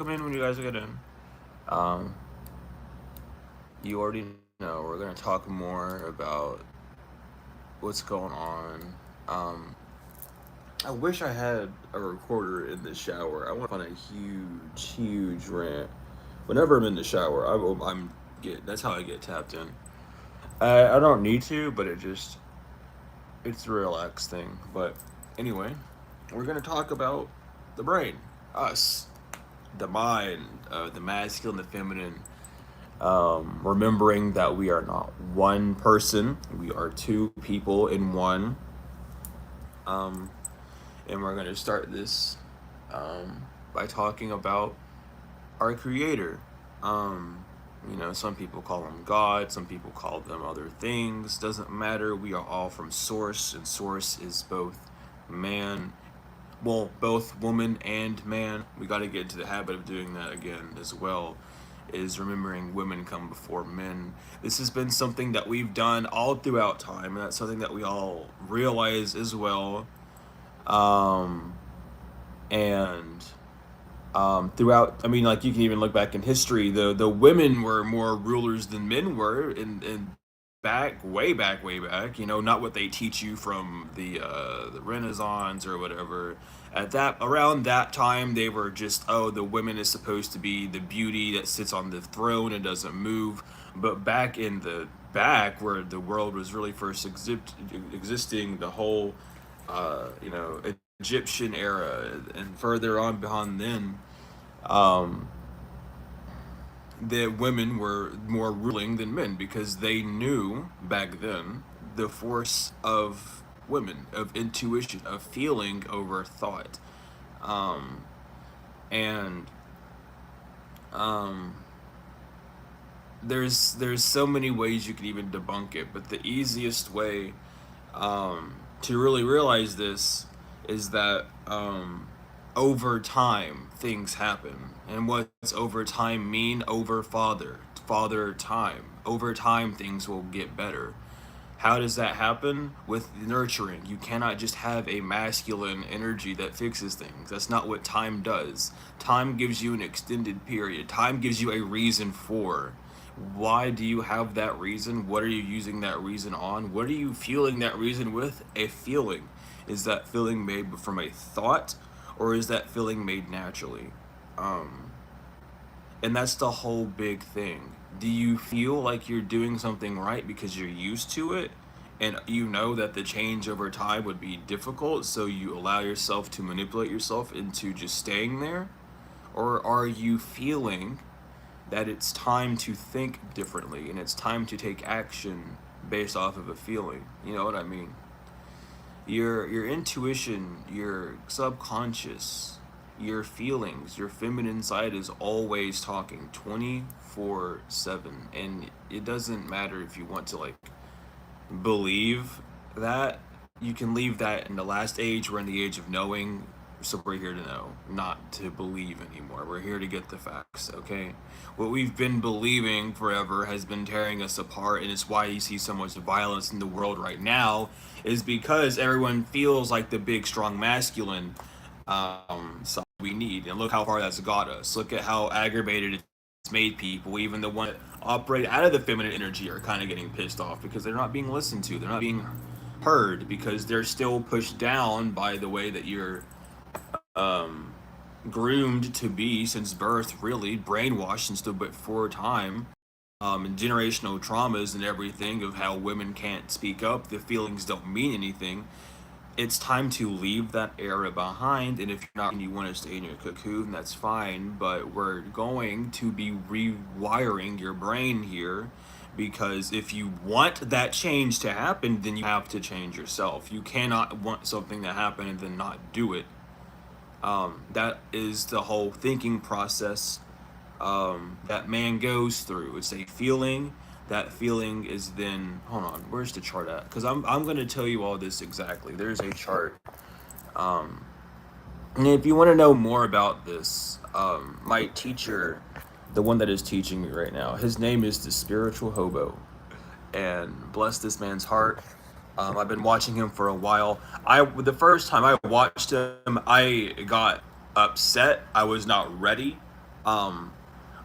Come in when you guys get in. Um, you already know we're gonna talk more about what's going on. Um, I wish I had a recorder in the shower. I want to find a huge rant. Whenever I'm in the shower, I'm get. That's how I get tapped in. I don't need to, but it's a relaxed thing. But anyway, we're gonna talk about the brain, us, the mind, the masculine, the feminine. Remembering that we are not one person, we are two people in one. Um, and we're going to start this by talking about our creator. Some people call him God, some people call them other things. Doesn't matter. We are all from Source, and Source is both man, both woman and man. We got to get into the habit of doing that again as well. Is remembering women come before men. This has been something that we've done all throughout time, and that's something that we all realize as well. Um, and Throughout, I mean, like you can even look back in history. The women were more rulers than men were, in way back. Not what they teach you from the Renaissance or whatever. At that around that time, they were just, oh, the woman is supposed to be the beauty that sits on the throne and doesn't move. But back in the back where the world was really first existing, the whole you know Egyptian era and further on beyond then, um, the women were more ruling than men because they knew back then the force of women, of intuition, of feeling over thought. Um, and um, there's so many ways you can even debunk it, but the easiest way to really realize this is that over time things happen. And what's over time mean? Over father time. Over time things will get better. How does that happen? With nurturing. You cannot just have a masculine energy that fixes things. That's not what time does. Time gives you an extended period. Time gives you a reason for. Why do you have that reason? What are you using that reason on? What are you fueling that reason with? A feeling. Is that feeling made from a thought, or is that feeling made naturally? Um, and that's the whole big thing. Do you feel like you're doing something right because you're used to it, and you know that the change over time would be difficult, so you allow yourself to manipulate yourself into just staying there? Or are you feeling that it's time to think differently and it's time to take action based off of a feeling? You know what I mean? Your intuition, your subconscious, your feelings, your feminine side is always talking 24/7, and it doesn't matter if you want to like believe that. You can leave that in the last age. We're in the age of knowing, so we're here to know, not to believe anymore. We're here to get the facts, okay? What we've been believing forever has been tearing us apart, and it's why you see so much violence in the world right now, is because everyone feels like the big, strong masculine side we need. And look how far that's got us. Look at how aggravated it's made people. Even the ones that operate out of the feminine energy are kind of getting pissed off because they're not being listened to. They're not being heard because they're still pushed down by the way that you're um, groomed to be since birth, really brainwashed since the before time, and generational traumas and everything of how women can't speak up, the feelings don't mean anything. It's time to leave that era behind, and if you're not and you want to stay in your cocoon, that's fine, but we're going to be rewiring your brain here, because if you want that change to happen, then you have to change yourself. You cannot want something to happen and then not do it. That is the whole thinking process that man goes through. It's a feeling. That feeling is then, hold on, where's the chart at? Because I'm going to tell you all this exactly. There's a chart. Um, and if you want to know more about this, my teacher, the one that is teaching me right now, his name is the Spiritual Hobo. And bless this man's heart. I've been watching him for a while. The first time I watched him, I got upset. I was not ready. Um,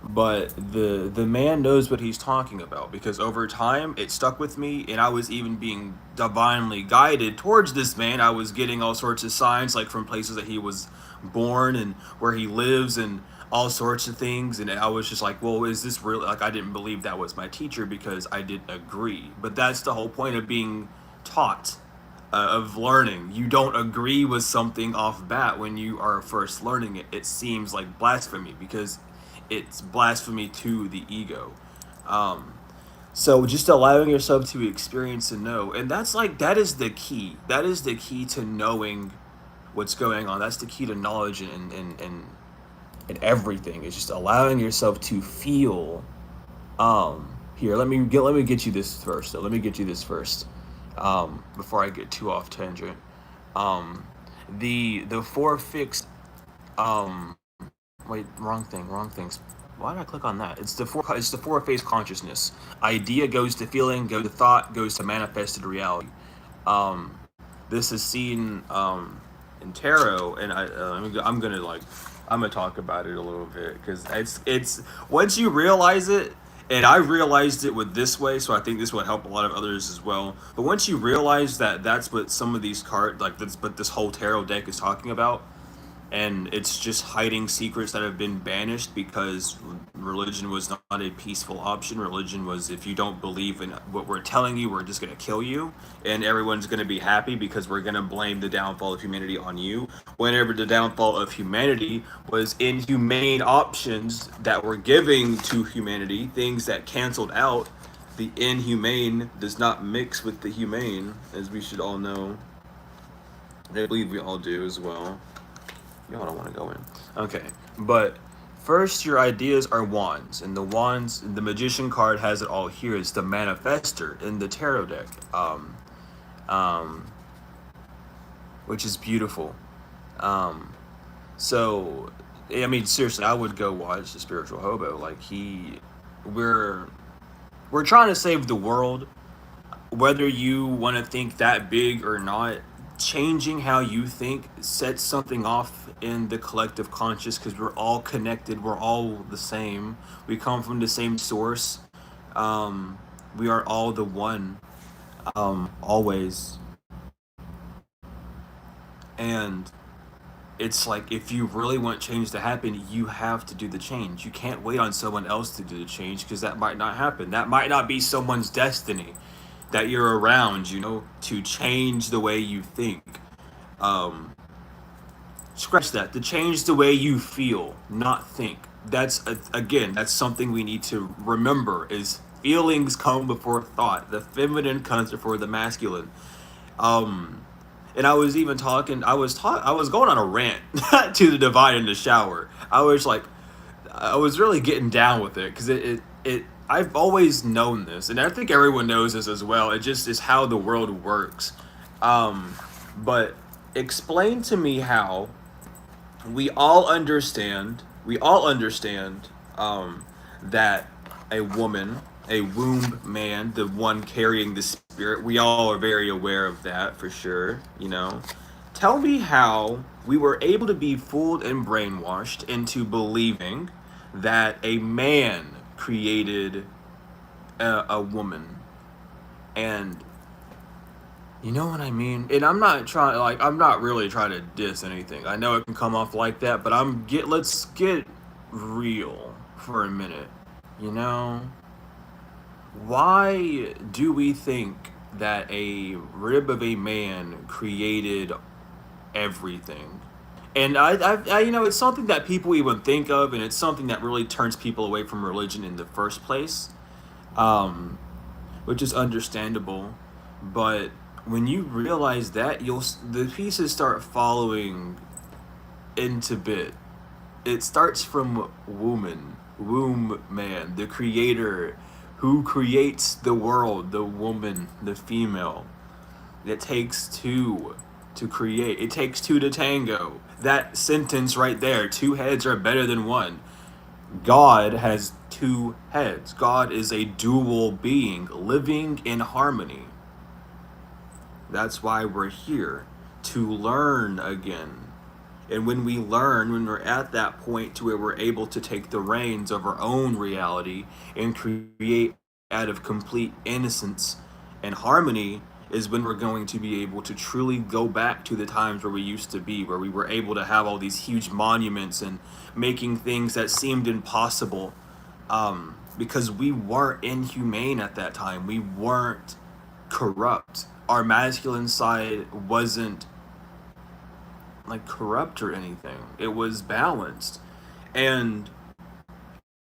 but the man knows what he's talking about, because over time it stuck with me, and I was even being divinely guided towards this man. I was getting all sorts of signs, like from places that he was born and where he lives and all sorts of things, and I was just like, well, is this real? Like, I didn't believe that was my teacher because I didn't agree. But that's the whole point of being taught, of learning. You don't agree with something off bat when you are first learning it. It seems like blasphemy because it's blasphemy to the ego. Um, so just allowing yourself to experience and know, and that's like, that is the key. That is the key to knowing what's going on. That's the key to knowledge and everything. It's just allowing yourself to feel. Here, let me get you this first. Though. Let me get you this first. Before I get too off tangent. Um, the four fixed. Um, wait, wrong things. Why did I click on that? It's the four phase consciousness. Idea goes to feeling, goes to thought, goes to manifested reality. Um, this is seen in tarot, and I'm gonna talk about it a little bit because it's once you realize it, and I realized it with this way, so I think this would help a lot of others as well. But once you realize that that's what some of these cards, like that's what this whole tarot deck is talking about, and it's just hiding secrets that have been banished because religion was not a peaceful option. Religion was, if you don't believe in what we're telling you, we're just going to kill you, and everyone's going to be happy because we're going to blame the downfall of humanity on you. Whenever the downfall of humanity was inhumane options that were giving to humanity, things that canceled out. The inhumane does not mix with the humane, as we should all know. I believe we all do as well. Y'all don't want to go in. Okay, but first, your ideas are wands, and the wands, the magician card has it all here. It's the manifester in the tarot deck, um, which is beautiful. Um, so, I mean, seriously, I would go watch the Spiritual Hobo. Like we're we're trying to save the world, whether you want to think that big or not. Changing how you think sets something off in the collective conscious, because we're all connected, we're all the same, we come from the same source. We are all the one, always. And it's like, if you really want change to happen, you have to do the change. You can't wait on someone else to do the change, because that might not happen. That might not be someone's destiny that you're around, to change the way you think. Um, Scratch that. To change the way you feel, not think. Again, that's something we need to remember, is feelings come before thought. The feminine comes before the masculine. Um, and I was even talking. I was going on a rant to the divine in the shower. I was really getting down with it, because it I've always known this, and I think everyone knows this as well. It just is how the world works. But explain to me how we all understand that a woman, a womb man, the one carrying the spirit, we all are very aware of that for sure. Tell me how we were able to be fooled and brainwashed into believing that a man created a woman. And you know what I mean? And I'm not really trying to diss anything. I know it can come off like that, but let's get real for a minute. You know? Why do we think that a rib of a man created everything? And it's something that people even think of, and it's something that really turns people away from religion in the first place, um, which is understandable. But when you realize that, the pieces start following into bit. It starts from womb man, the creator who creates the world, the woman, the female. It takes two to create. It takes two to tango. That sentence right there, two heads are better than one. God has two heads. God is a dual being living in harmony. That's why we're here, to learn again. And when we learn, when we're at that point to where we're able to take the reins of our own reality and create out of complete innocence and harmony, is when we're going to be able to truly go back to the times where we used to be, where we were able to have all these huge monuments and making things that seemed impossible, because we weren't inhumane at that time. We weren't corrupt. Our masculine side wasn't like corrupt or anything. It was balanced. And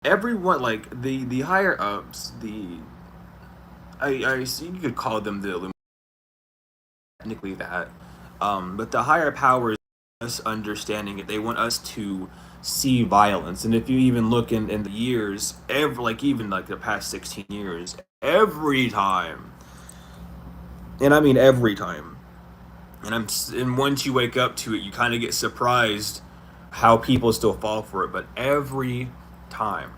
everyone, like the higher ups, the I see, you could call them the Illuminati, technically that, but the higher powers, us understanding it, they want us to see violence. And if you even look in the years, every, like even like the past 16 years, every time, and I mean every time, and once you wake up to it, you kind of get surprised how people still fall for it. But every time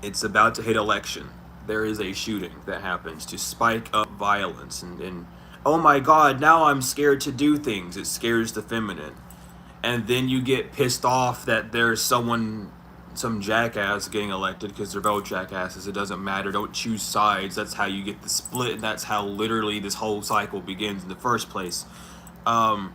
it's about to hit election, there is a shooting that happens to spike up violence, and oh my god, now I'm scared to do things. It scares the feminine. And then you get pissed off that there's someone, some jackass getting elected, because they're both jackasses. It doesn't matter. Don't choose sides. That's how you get the split, and that's how literally this whole cycle begins in the first place. Um,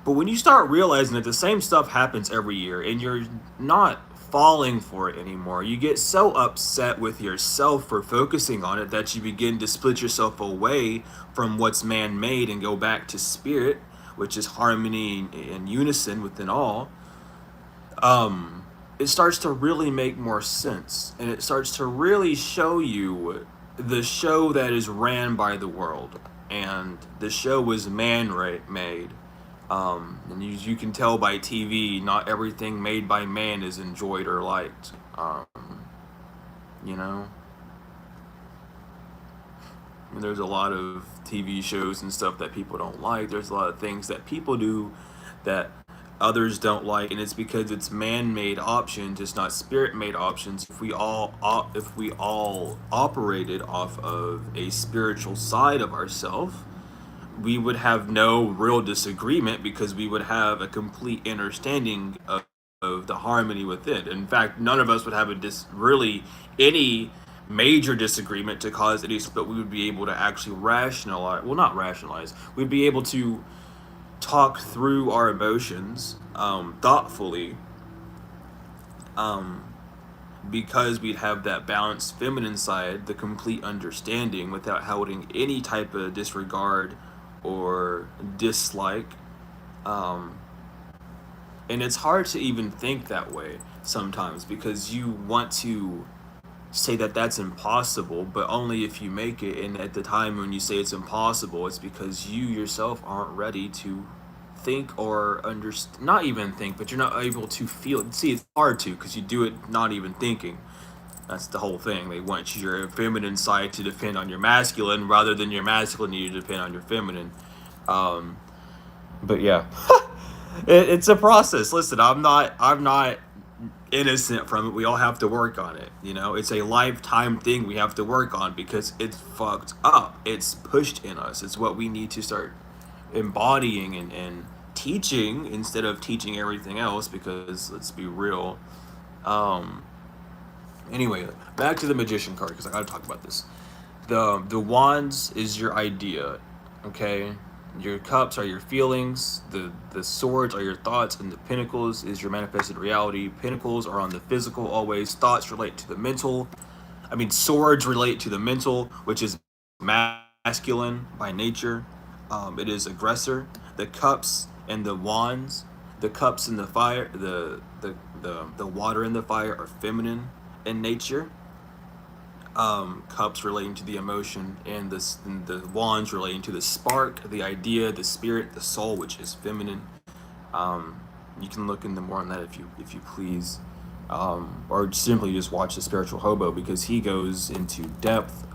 but when you start realizing that the same stuff happens every year and you're not falling for it anymore, you get so upset with yourself for focusing on it that you begin to split yourself away from what's man made and go back to spirit, which is harmony and unison within all. It starts to really make more sense, and it starts to really show you the show that is ran by the world, and the show was made. And you can tell by TV, not everything made by man is enjoyed or liked. You know, I mean, there's a lot of TV shows and stuff that people don't like. There's a lot of things that people do that others don't like, and it's because it's man-made options. It's not spirit-made options. If we all operated off of a spiritual side of ourselves, we would have no real disagreement, because we would have a complete understanding of the harmony within. In fact, none of us would have really any major disagreement to cause any, but we would be able to actually rationalize, well, not rationalize, we'd be able to talk through our emotions, thoughtfully, um, because we'd have that balanced feminine side, the complete understanding, without holding any type of disregard or dislike. Um, and it's hard to even think that way sometimes, because you want to say that that's impossible, but only if you make it. And at the time when you say it's impossible, it's because you yourself aren't ready to think or understand, not even think, but you're not able to feel it. See, it's hard to, because you do it not even thinking. That's the whole thing. They want your feminine side to depend on your masculine, rather than your masculine to depend on your feminine. Um, but yeah, it's a process. Listen, I'm not innocent from it. We all have to work on it. You know, it's a lifetime thing we have to work on, because it's fucked up. It's pushed in us. It's what we need to start embodying and teaching, instead of teaching everything else, because let's be real. Um, anyway, back to the magician card, because I gotta talk about this. The wands is your idea, okay? Your cups are your feelings, the swords are your thoughts, and the pinnacles is your manifested reality. Pinnacles are on the physical always. Thoughts relate to the mental. I mean, swords relate to the mental, which is masculine by nature. It is aggressor. The cups and the wands, the cups and the fire, the water and the fire are feminine in nature. Cups relating to the emotion, and the wands relating to the spark, the idea, the spirit, the soul, which is feminine. Um, you can look into more on that if you please, or simply just watch the spiritual hobo, because he goes into depth,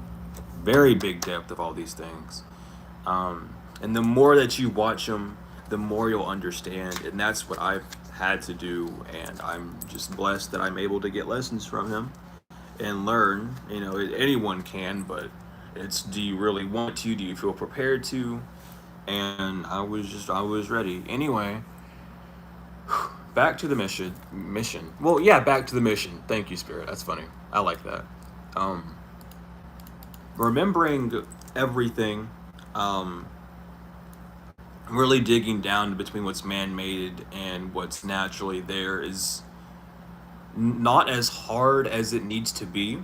very big depth of all these things. And the more that you watch him, the more you'll understand, and that's what I've had to do, and I'm just blessed that I'm able to get lessons from him and learn. You know, anyone can, but it's, do you really want to? Do you feel prepared to? And I was ready. Anyway, back to the mission. Well, yeah, back to the mission. Thank you, Spirit. That's funny. I like that. Um, remembering everything, um, really digging down between what's man-made and what's naturally there is not as hard as it needs to be.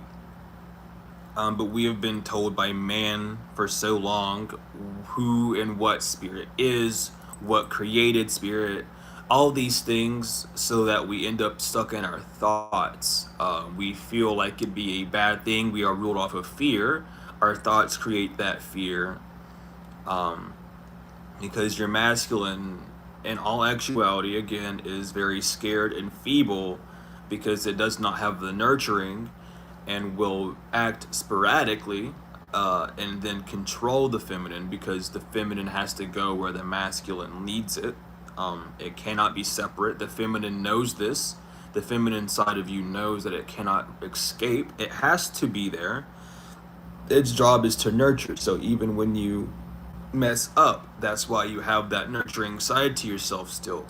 But we have been told by man for so long who and what spirit is, what created spirit, all these things, so that we end up stuck in our thoughts. We feel like it'd be a bad thing. We are ruled off of fear. Our thoughts create that fear, um, because your masculine, in all actuality, again, is very scared and feeble because it does not have the nurturing and will act sporadically, and then control the feminine because the feminine has to go where the masculine leads it. It cannot be separate. The feminine knows this. The feminine side of you knows that it cannot escape. It has to be there. Its job is to nurture. So even when you mess up, that's why you have that nurturing side to yourself still.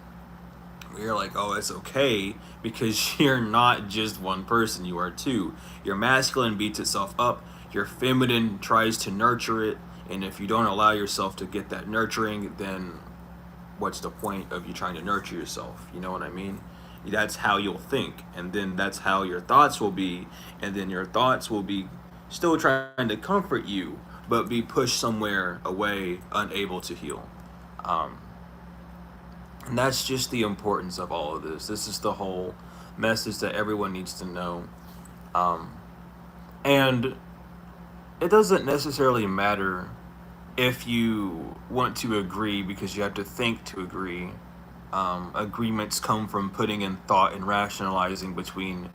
You're like, oh, it's okay because you're not just one person, you are two. Your masculine beats itself up, your feminine tries to nurture it, and if you don't allow yourself to get that nurturing, then what's the point of you trying to nurture yourself? You know what I mean? That's how you'll think, and then that's how your thoughts will be, and then your thoughts will be still trying to comfort you, but be pushed somewhere away, unable to heal. Um, and that's just the importance of all of this. This is the whole message that everyone needs to know. Um, and it doesn't necessarily matter if you want to agree because you have to think to agree. Agreements come from putting in thought and rationalizing between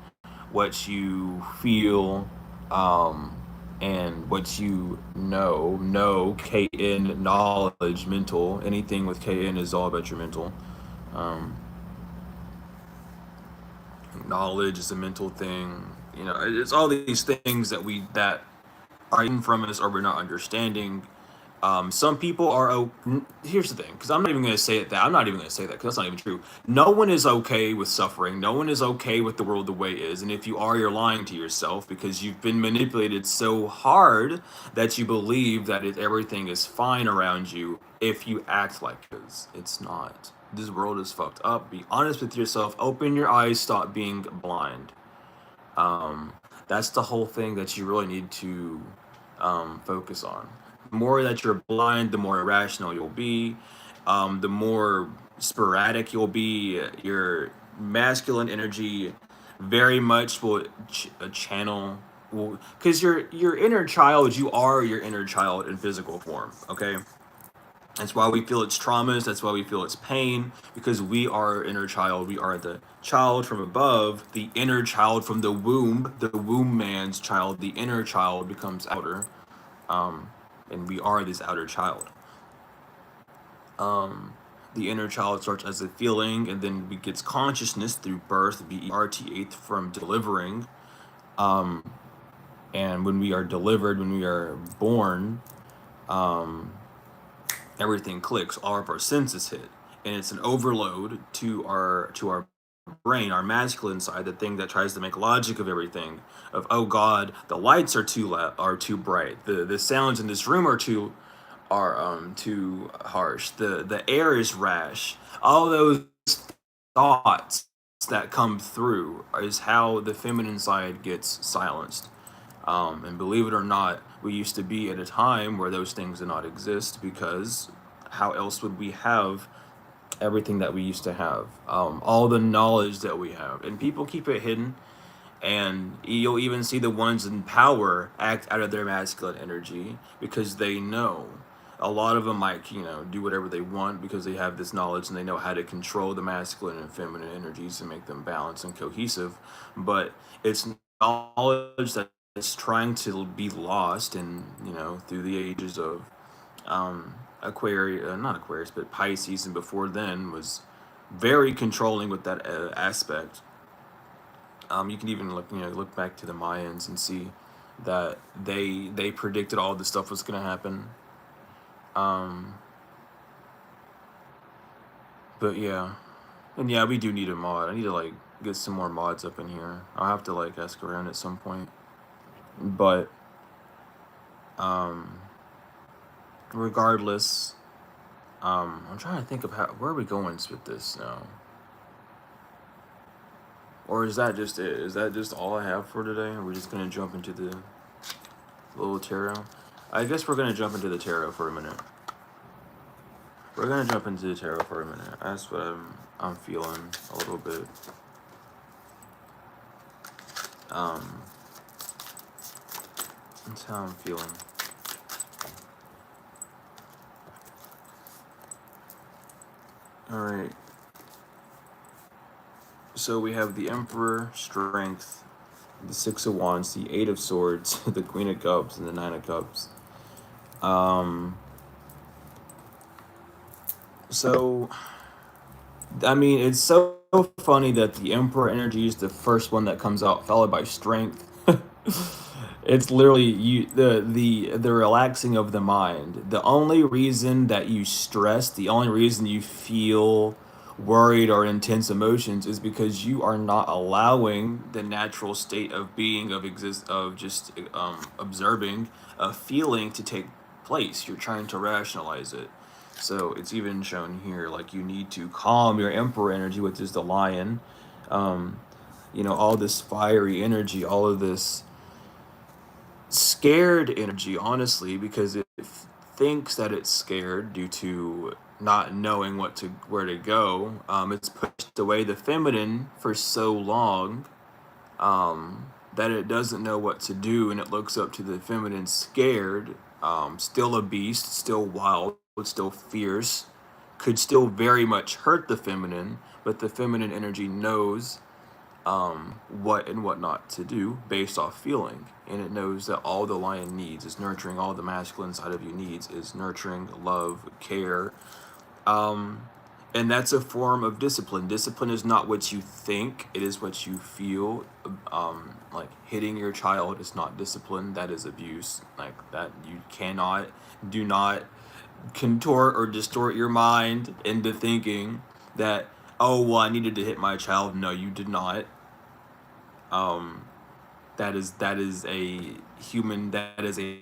what you feel, um, and what you know. Know, KN, knowledge, mental. Anything with KN is all about your mental. Um, knowledge is a mental thing. You know, it's all these things that are hidden from us or we're not understanding. Some people are. Here's the thing, because I'm not even going to say it that. I'm not even going to say that because that's not even true. No one is okay with suffering. No one is okay with the world the way it is. And if you are, you're lying to yourself because you've been manipulated so hard that you believe that everything is fine around you if you act like it is. It's not. This world is fucked up. Be honest with yourself. Open your eyes. Stop being blind. Um, that's the whole thing that you really need to focus on. The more that you're blind, the more irrational you'll be. The more sporadic you'll be. Your masculine energy very much will channel. Because your inner child, you are your inner child in physical form. Okay, that's why we feel its traumas. That's why we feel its pain, because we are our inner child. We are the child from above, the inner child from the womb man's child. The inner child becomes outer, um, and we are this outer child. Um, the inner child starts as a feeling, and then we gets consciousness through birth, BERTH, from delivering. Um, and when we are delivered, when we are born, um, everything clicks. All of our senses hit, and it's an overload to our brain, our masculine side, the thing that tries to make logic of everything. Of, oh God, the lights are too loud, are too bright. The sounds in this room are too harsh. The air is rash. All those thoughts that come through is how the feminine side gets silenced. And believe it or not, we used to be at a time where those things did not exist, because how else would we have everything that we used to have? All the knowledge that we have. And people keep it hidden. And you'll even see the ones in power act out of their masculine energy because they know. A lot of them might, do whatever they want because they have this knowledge and they know how to control the masculine and feminine energies and make them balanced and cohesive. But it's knowledge that's trying to be lost, and through the ages of Aquarius, not Aquarius, but Pisces, and before then was very controlling with that aspect. You can even look back to the Mayans and see that they predicted all this stuff was going to happen. Um, but yeah, And yeah, we do need a mod. I need to like get some more mods up in here. I'll have to like ask around at some point. But um regardless, I'm trying to think of how where are we going with this now? Or is that just it? Is that just all I have for today? Are we just gonna jump into the little tarot? I guess we're gonna jump into the tarot for a minute. We're gonna jump into the tarot for a minute. That's what I'm feeling a little bit. Um, that's how I'm feeling. All right. So we have the Emperor, Strength, the Six of Wands, the Eight of Swords, the Queen of Cups, and the Nine of Cups. So I mean, it's so funny that the Emperor energy is the first one that comes out, followed by Strength. It's literally the relaxing of the mind. The only reason that you stress, the only reason you feel worried or intense emotions is because you are not allowing the natural state of being, of just observing a feeling to take place. You're trying to rationalize it. So it's even shown here, like you need to calm your Emperor energy, which is the lion. Um, all this fiery energy, all of this scared energy, honestly, because it thinks that it's scared due to not knowing where to go. It's pushed away the feminine for so long, that it doesn't know what to do, and it looks up to the feminine scared. Still a beast, still wild, still fierce, could still very much hurt the feminine, but the feminine energy knows what and what not to do based off feeling. And it knows that all the lion needs is nurturing, all the masculine side of you needs is nurturing, love, care. And that's a form of discipline. Discipline is not what you think, it is what you feel. Like hitting your child is not discipline, that is abuse. Like that, you cannot, do not contort or distort your mind into thinking that, oh, well, I needed to hit my child. No, you did not. Um, that is a human. That is a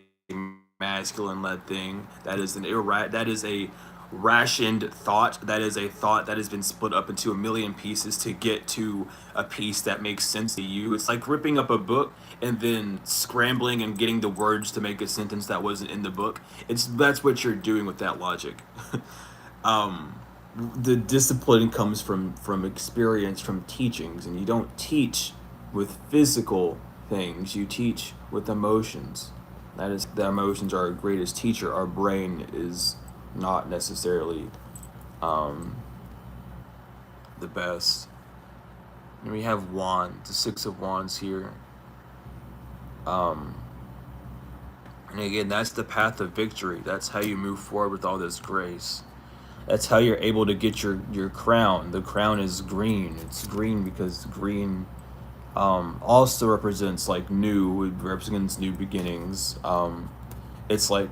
masculine led thing. That is a rationed thought. That is a thought that has been split up into a million pieces to get to a piece that makes sense to you. It's like ripping up a book and then scrambling and getting the words to make a sentence that wasn't in the book. That's what you're doing with that logic. The discipline comes from experience, from teachings, and you don't teach with physical things, you teach with emotions. That is, the emotions are our greatest teacher. Our brain is not necessarily the best. And we have wands, the Six of Wands here. And again, that's the path of victory. That's how you move forward with all this grace. That's how you're able to get your crown. The crown is green. It's green because green also represents like new. It represents new beginnings. It's like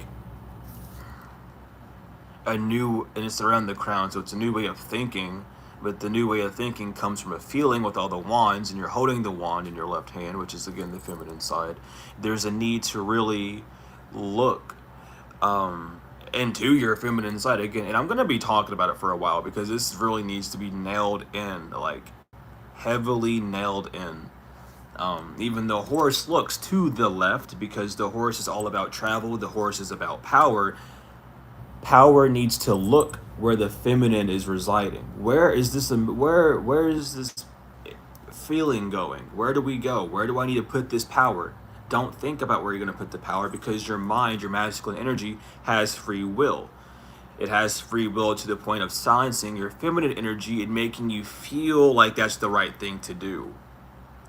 a new, and it's around the crown, so it's a new way of thinking. But the new way of thinking comes from a feeling with all the wands, and you're holding the wand in your left hand, which is again the feminine side. There's a need to really look into your feminine side again, and I'm gonna be talking about it for a while because this really needs to be nailed in, like heavily nailed in. Even the horse looks to the left because the horse is all about travel. The horse is about power. Power needs to look where the feminine is residing. Where is this feeling going? Where do we go? Where do I need to put this power? Don't think about where you're going to put the power, because your mind, your masculine energy, has free will. It has free will to the point of silencing your feminine energy and making you feel like that's the right thing to do.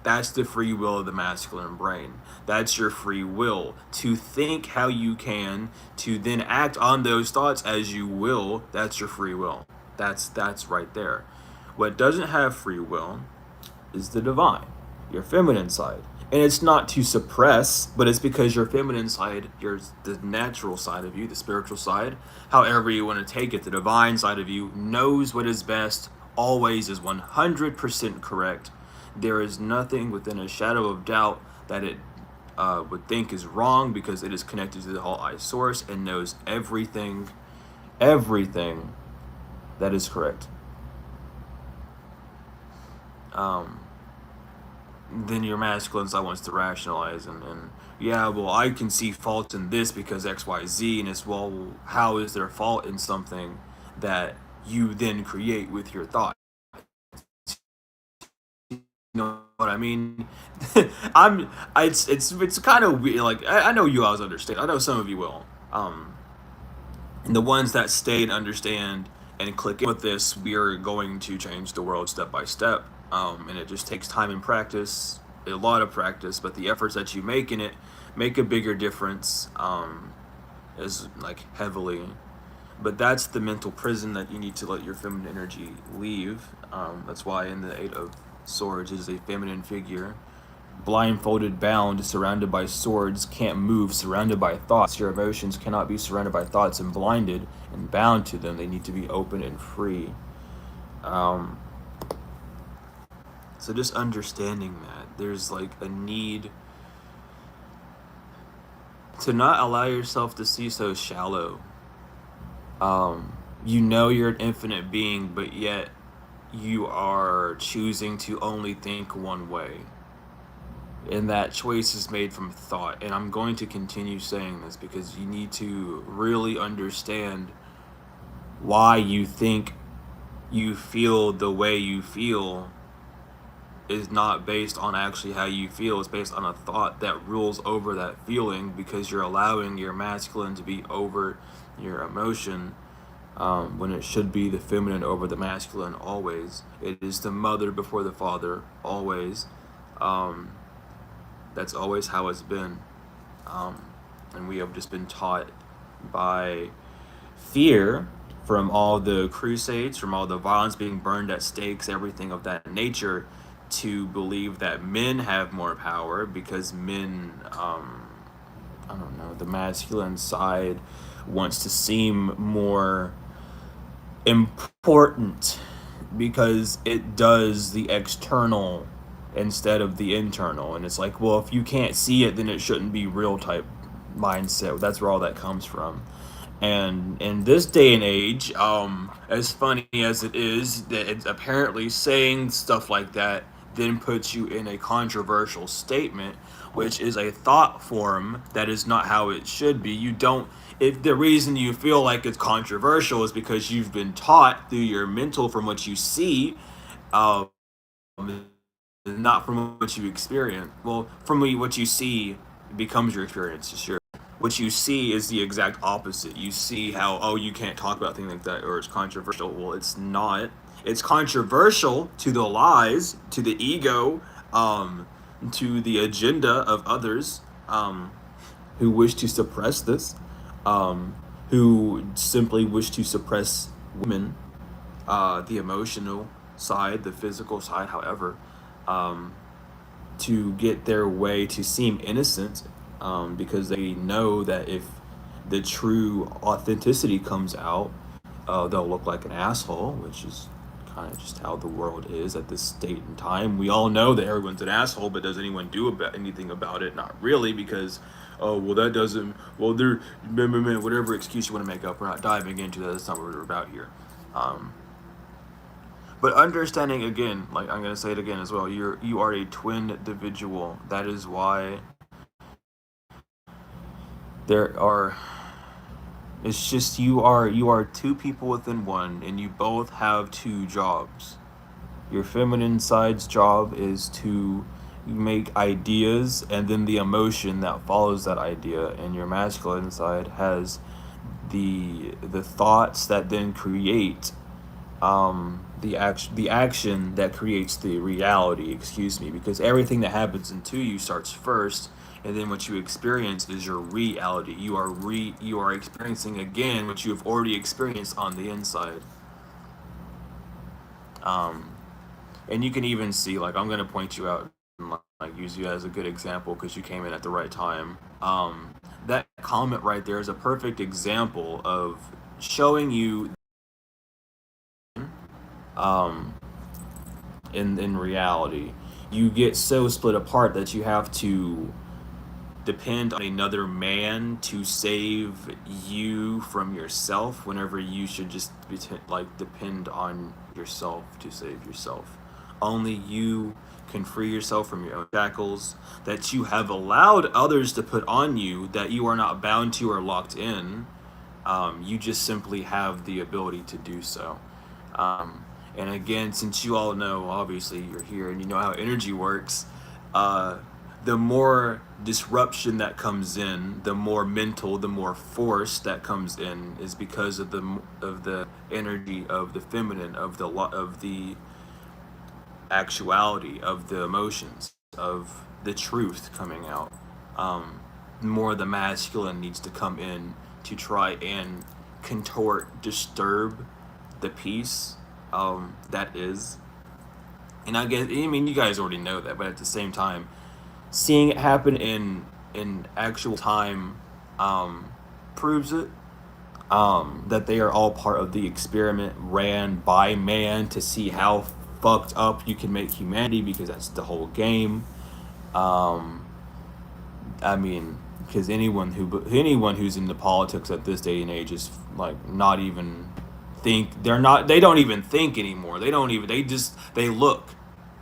That's the free will of the masculine brain. That's your free will to think how you can, to then act on those thoughts as you will. That's your free will. That's right there. What doesn't have free will is the divine, your feminine side. And it's not to suppress, but it's because your feminine side, the natural side of you, the spiritual side, however you want to take it, the divine side of you knows what is best always is 100% correct. There is nothing within a shadow of doubt that it would think is wrong, because it is connected to the whole I source and knows everything that is correct. Um, then your masculine side wants to rationalize, and yeah, well, I can see fault in this because XYZ, and it's, well, how is there fault in something that you then create with your thought? You know what I mean? It's kind of weird. Like, I know you guys understand. I know some of you will. And the ones that stay and understand and click in with this, we are going to change the world step by step. And it just takes time and practice, a lot of practice. But the efforts that you make in it make a bigger difference, as like heavily. But that's the mental prison that you need to let your feminine energy leave. That's why in the Eight of Swords is a feminine figure, blindfolded, bound, surrounded by swords, can't move, surrounded by thoughts. Your emotions cannot be surrounded by thoughts and blinded and bound to them. They need to be open and free. So just understanding that there's like a need to not allow yourself to see so shallow. You know you're an infinite being, but yet you are choosing to only think one way. And that choice is made from thought. And I'm going to continue saying this because you need to really understand why you think you feel the way you feel is not based on actually how you feel. It's based on a thought that rules over that feeling, because you're allowing your masculine to be over your emotion, when it should be the feminine over the masculine always. It is the mother before the father always. That's always how it's been. And we have just been taught by fear from all the crusades, from all the violence being burned at stakes, everything of that nature, to believe that men have more power because men, I don't know, the masculine side wants to seem more important because it does the external instead of the internal. And it's like, well, if you can't see it, then it shouldn't be real type mindset. That's where all that comes from. And in this day and age, as funny as it is, that it's apparently saying stuff like that then puts you in a controversial statement, which is a thought form that is not how it should be. You don't, if the reason you feel like it's controversial is because you've been taught through your mental from what you see, um, not from what you experience. Well, from what you see becomes your experience, sure. What you see is the exact opposite. You see how, oh, you can't talk about things like that, or it's controversial. Well, it's not. It's controversial to the lies, to the ego, to the agenda of others, who wish to suppress this, who simply wish to suppress women, the emotional side, the physical side, however, to get their way to seem innocent, because they know that if the true authenticity comes out, they'll look like an asshole, which is kind of just how the world is at this state and time. We all know that everyone's an asshole, but does anyone do anything about it? Not really, because, oh, well, that doesn't, well, they're, whatever excuse you want to make up, we're not diving into that. That's not what we're about here. But understanding, again, like I'm gonna say it again as well, you are a twin individual. That is why there are, it's just you are two people within one, and you both have two jobs. Your feminine side's job is to make ideas and then the emotion that follows that idea, and your masculine side has the thoughts that then create, the action that creates the reality, excuse me, because everything that happens into you starts first, and then what you experience is your reality. You are experiencing again what you have already experienced on the inside. And you can even see, like, I'm gonna point you out and like use you as a good example because you came in at the right time. That comment right there is a perfect example of showing you, in reality. You get so split apart that you have to depend on another man to save you from yourself, whenever you should just be like depend on yourself to save yourself. Only you can free yourself from your own shackles that you have allowed others to put on you, that you are not bound to or locked in. You just simply have the ability to do so. And again, since you all know, obviously you're here and you know how energy works, uh, the more disruption that comes in, the more mental, the more force that comes in, is because of the energy of the feminine, of the actuality, of the emotions, of the truth coming out. More the masculine needs to come in to try and contort, disturb the peace that is. And I mean, you guys already know that, but at the same time, seeing it happen in actual time proves it. That they are all part of the experiment ran by man to see how fucked up you can make humanity, because that's the whole game. Um, I mean, because anyone who's into politics at this day and age is like not even they don't even think anymore. They look.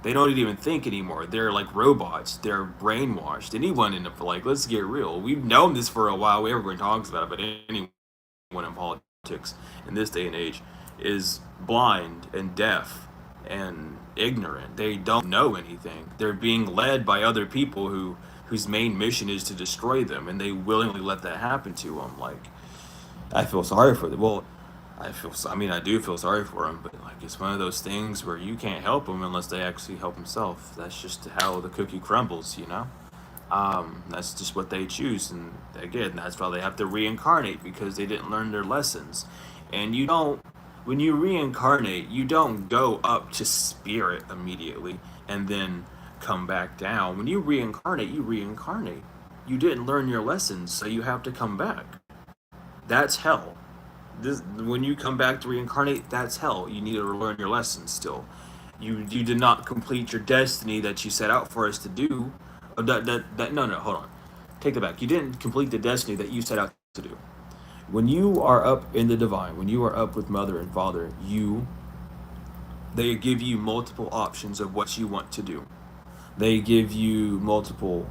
They don't even think anymore. They're like robots. They're brainwashed. Anyone in the, like, let's get real. We've known this for a while. Everyone talks about it, but anyone in politics in this day and age is blind and deaf and ignorant. They don't know anything. They're being led by other people whose main mission is to destroy them, and they willingly let that happen to them. Like, I feel sorry for them. Well, I mean, I do feel sorry for them, but like, it's one of those things where you can't help them unless they actually help themselves. That's just how the cookie crumbles, you know? That's just what they choose. And again, that's why they have to reincarnate, because they didn't learn their lessons. And when you reincarnate, you don't go up to spirit immediately and then come back down. When you reincarnate, you reincarnate. You didn't learn your lessons, so you have to come back. That's hell. When you come back to reincarnate, that's hell. You need to learn your lessons still. You did not complete your destiny that you set out for us to do. No, hold on. Take that back. You didn't complete the destiny that you set out to do. When you are up in the divine, when you are up with mother and father, they give you multiple options of what you want to do. They give you multiple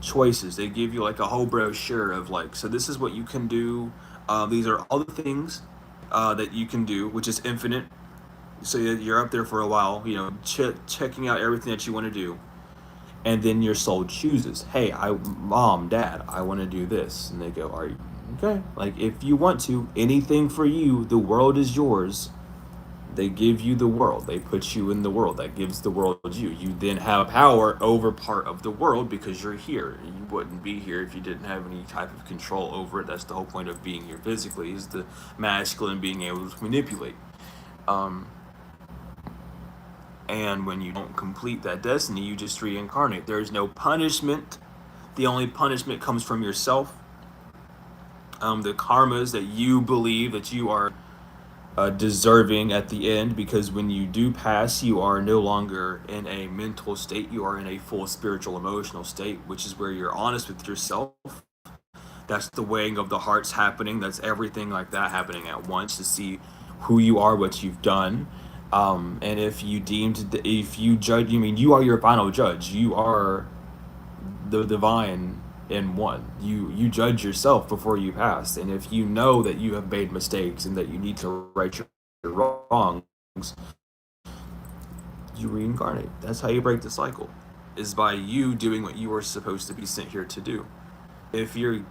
choices. They give you like a whole brochure of like, so this is what you can do. These are all the things that you can do, which is infinite. So you're up there for a while, you know, checking out everything that you want to do, and then your soul chooses, hey, mom, dad, I want to do this, and they go, are you okay? Like, if you want to, anything for you, the world is yours. They give you the world. They put you in the world. That gives the world you. You then have power over part of the world because you're here. You wouldn't be here if you didn't have any type of control over it. That's the whole point of being here physically, is the masculine being able to manipulate. Um, and when you don't complete that destiny, you just reincarnate. There is no punishment. The only punishment comes from yourself. The karmas that you believe that you are deserving at the end, because when you do pass, you are no longer in a mental state. You are in a full spiritual emotional state, which is where you're honest with yourself. That's the weighing of the hearts happening. That's everything like that happening at once, to see who you are, what you've done. And if you judge, you are your final judge. You are the divine in one. You judge yourself before you pass, and if you know that you have made mistakes and that you need to right your wrongs, you reincarnate. That's how you break the cycle, is by you doing what you were supposed to be sent here to do. If you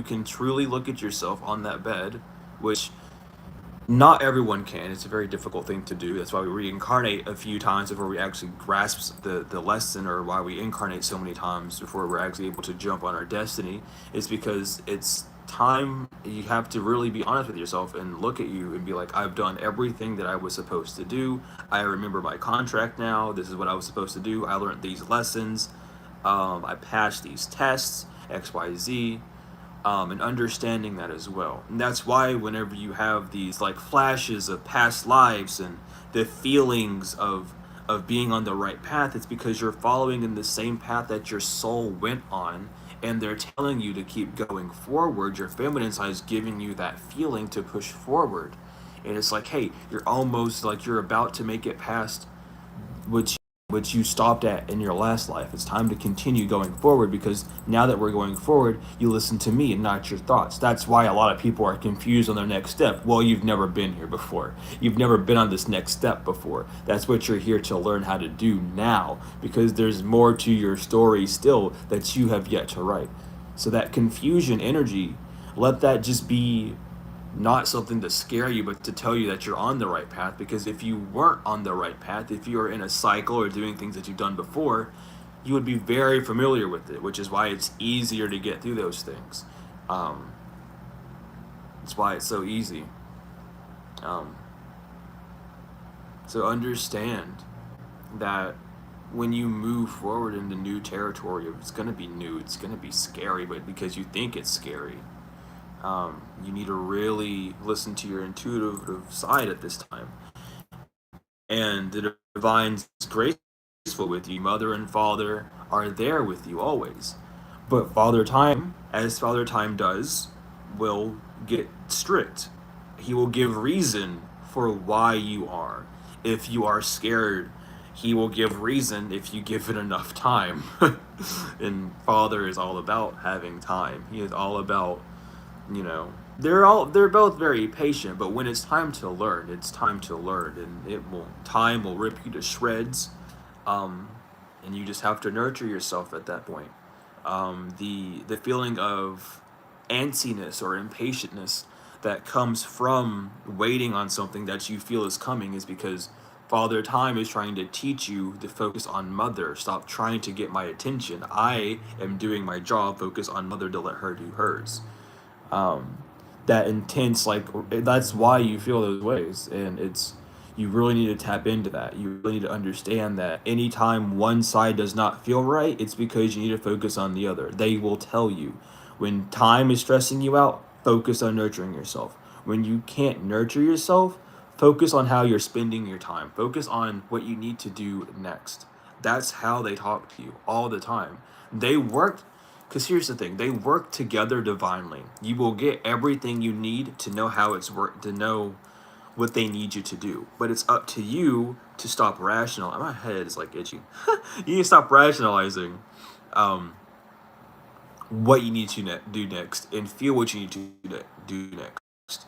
can truly look at yourself on that bed, which not everyone can. It's a very difficult thing to do. That's why we reincarnate a few times before we actually grasp the lesson, or why we incarnate so many times before we're actually able to jump on our destiny. Is because it's time. You have to really be honest with yourself and look at you and be like, I've done everything that I was supposed to do. I remember my contract now. This is what I was supposed to do. I learned these lessons. I passed these tests, XYZ. and understanding that as well. And that's why whenever you have these like flashes of past lives and the feelings of being on the right path, it's because you're following in the same path that your soul went on, and they're telling you to keep going forward. Your feminine side is giving you that feeling to push forward. And it's like, hey, you're almost like you're about to make it past which you stopped at in your last life. It's time to continue going forward, because now that we're going forward, you listen to me and not your thoughts. That's why a lot of people are confused on their next step. Well, you've never been here before. You've never been on this next step before. That's what you're here to learn how to do now, because there's more to your story still that you have yet to write. So that confusion energy, let that just be not something to scare you, but to tell you that you're on the right path. Because if you weren't on the right path, if you are in a cycle or doing things that you've done before, you would be very familiar with it, which is why it's easier to get through those things. Um, it's why it's so easy. Um, so understand that when you move forward into new territory, it's going to be new, it's going to be scary, but because you think it's scary, you need to really listen to your intuitive side at this time. And the divine's graceful with you. Mother and father are there with you always. But Father Time, as Father Time does, will get strict. He will give reason for why you are. If you are scared, he will give reason if you give it enough time. And Father is all about having time. He is all about, you know, they're both very patient, but when it's time to learn, it's time to learn, and time will rip you to shreds. um and you just have to nurture yourself at that point. The feeling of antsiness or impatientness that comes from waiting on something that you feel is coming is because Father Time is trying to teach you to focus on Mother. Stop trying to get my attention. I am doing my job. Focus on Mother to let her do hers. um, that intense, like, that's why you feel those ways. And it's, you really need to tap into that. You really need to understand that anytime one side does not feel right, it's because you need to focus on the other. They will tell you when time is stressing you out, focus on nurturing yourself. When you can't nurture yourself, focus on how you're spending your time. Focus on what you need to do next. That's how they talk to you all the time. They work, because here's the thing, they work together divinely. You will get everything you need to know how it's work, to know what they need you to do. But it's up to you to stop rational. My head is like itchy. You need to stop rationalizing um, what you need to do next, and feel what you need to do next.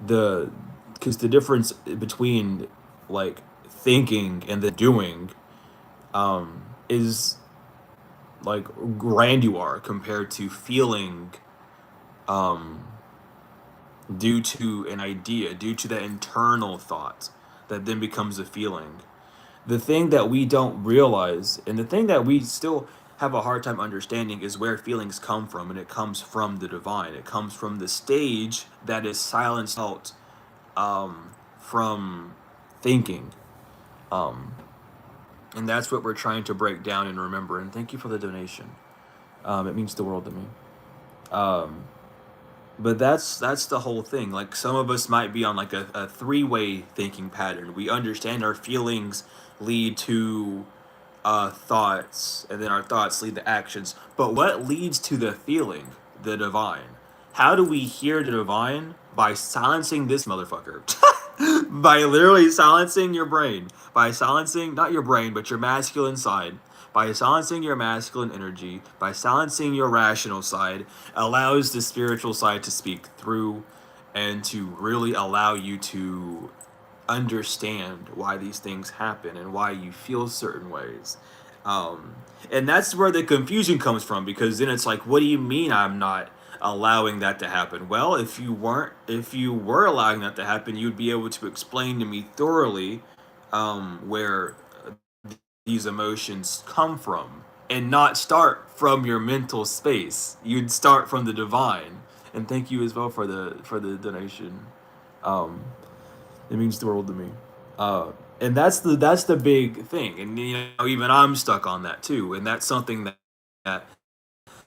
The Because the difference between like thinking and the doing is like grandeur compared to feeling um, due to an idea, due to that internal thought that then becomes a feeling. The thing that we don't realize, and the thing that we still have a hard time understanding, is where feelings come from, and it comes from the divine. It comes from the stage that is silenced out from thinking. Um, and that's what we're trying to break down and remember. And thank you for the donation. It means the world to me. Um, but that's the whole thing. Like, some of us might be on like a three-way thinking pattern. We understand our feelings lead to thoughts, and then our thoughts lead to actions. But what leads to the feeling? The divine. How do we hear the divine? By silencing this motherfucker. By literally silencing your brain. By silencing, not your brain, but your masculine side. By silencing your masculine energy, by silencing your rational side, allows the spiritual side to speak through, and to really allow you to understand why these things happen and why you feel certain ways. Um, and that's where the confusion comes from, because then it's like, what do you mean I'm not allowing that to happen? Well, if you were allowing that to happen, you'd be able to explain to me thoroughly where these emotions come from, and not start from your mental space. You'd start from the divine. And thank you as well for the donation. Um, it means the world to me. And that's the big thing. And even I'm stuck on that too. And that's something that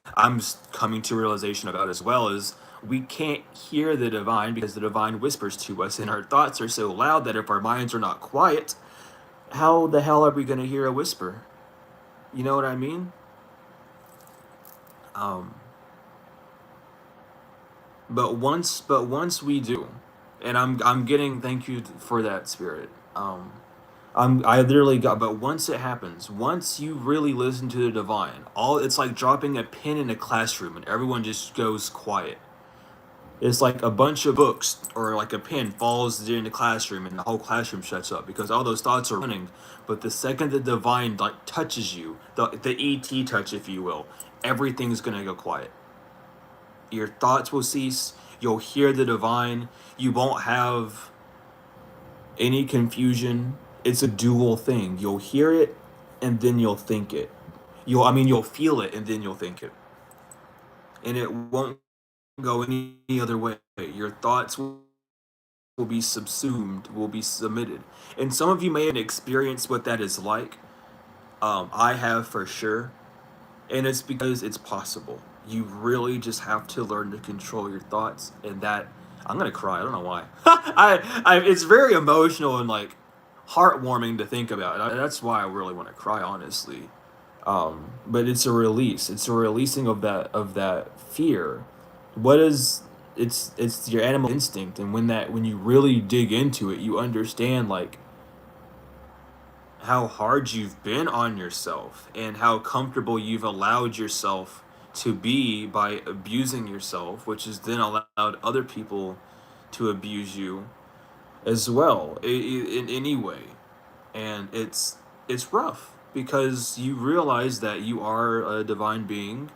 I'm coming to realization about as well is we can't hear the divine because the divine whispers to us, and our thoughts are so loud that if our minds are not quiet, how the hell are we going to hear a whisper? You know what I mean? Um, but once we do, and I'm getting thank you for that, spirit. I literally got, but once it happens, once you really listen to the divine, all it's like dropping a pin in a classroom and everyone just goes quiet. It's like a bunch of books or like a pin falls during the classroom and the whole classroom shuts up because all those thoughts are running. But the second the divine like touches you, the ET touch, if you will, everything's gonna go quiet. Your thoughts will cease. You'll hear the divine. You won't have any confusion. It's a dual thing. You'll hear it and then you'll think it. You'll feel it and then you'll think it. And it won't go any other way. Your thoughts will be subsumed, will be submitted. And some of you may have experienced what that is like. I have for sure. And it's because it's possible. You really just have to learn to control your thoughts, and that I'm gonna cry. I don't know why. It's very emotional and like heartwarming to think about. That's why I really want to cry, honestly. But it's a release. It's a releasing of that fear. What is it's your animal instinct, and when you really dig into it, you understand like how hard you've been on yourself and how comfortable you've allowed yourself to be by abusing yourself, which has then allowed other people to abuse you as well in any way. And it's rough because you realize that you are a divine being,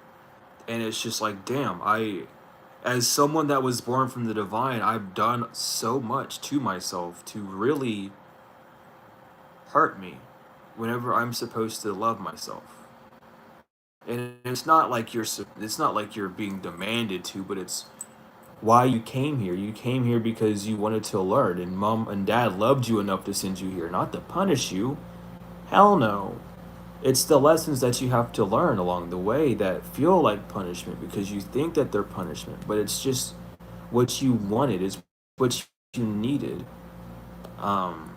and it's just like, damn, I as someone that was born from the divine, I've done so much to myself to really hurt me whenever I'm supposed to love myself. And it's not like you're being demanded to, but it's why you came here. You came here because you wanted to learn, and mom and dad loved you enough to send you here, not to punish you. Hell no. It's the lessons that you have to learn along the way that feel like punishment because you think that they're punishment, but it's just what you wanted, is what you needed. Um,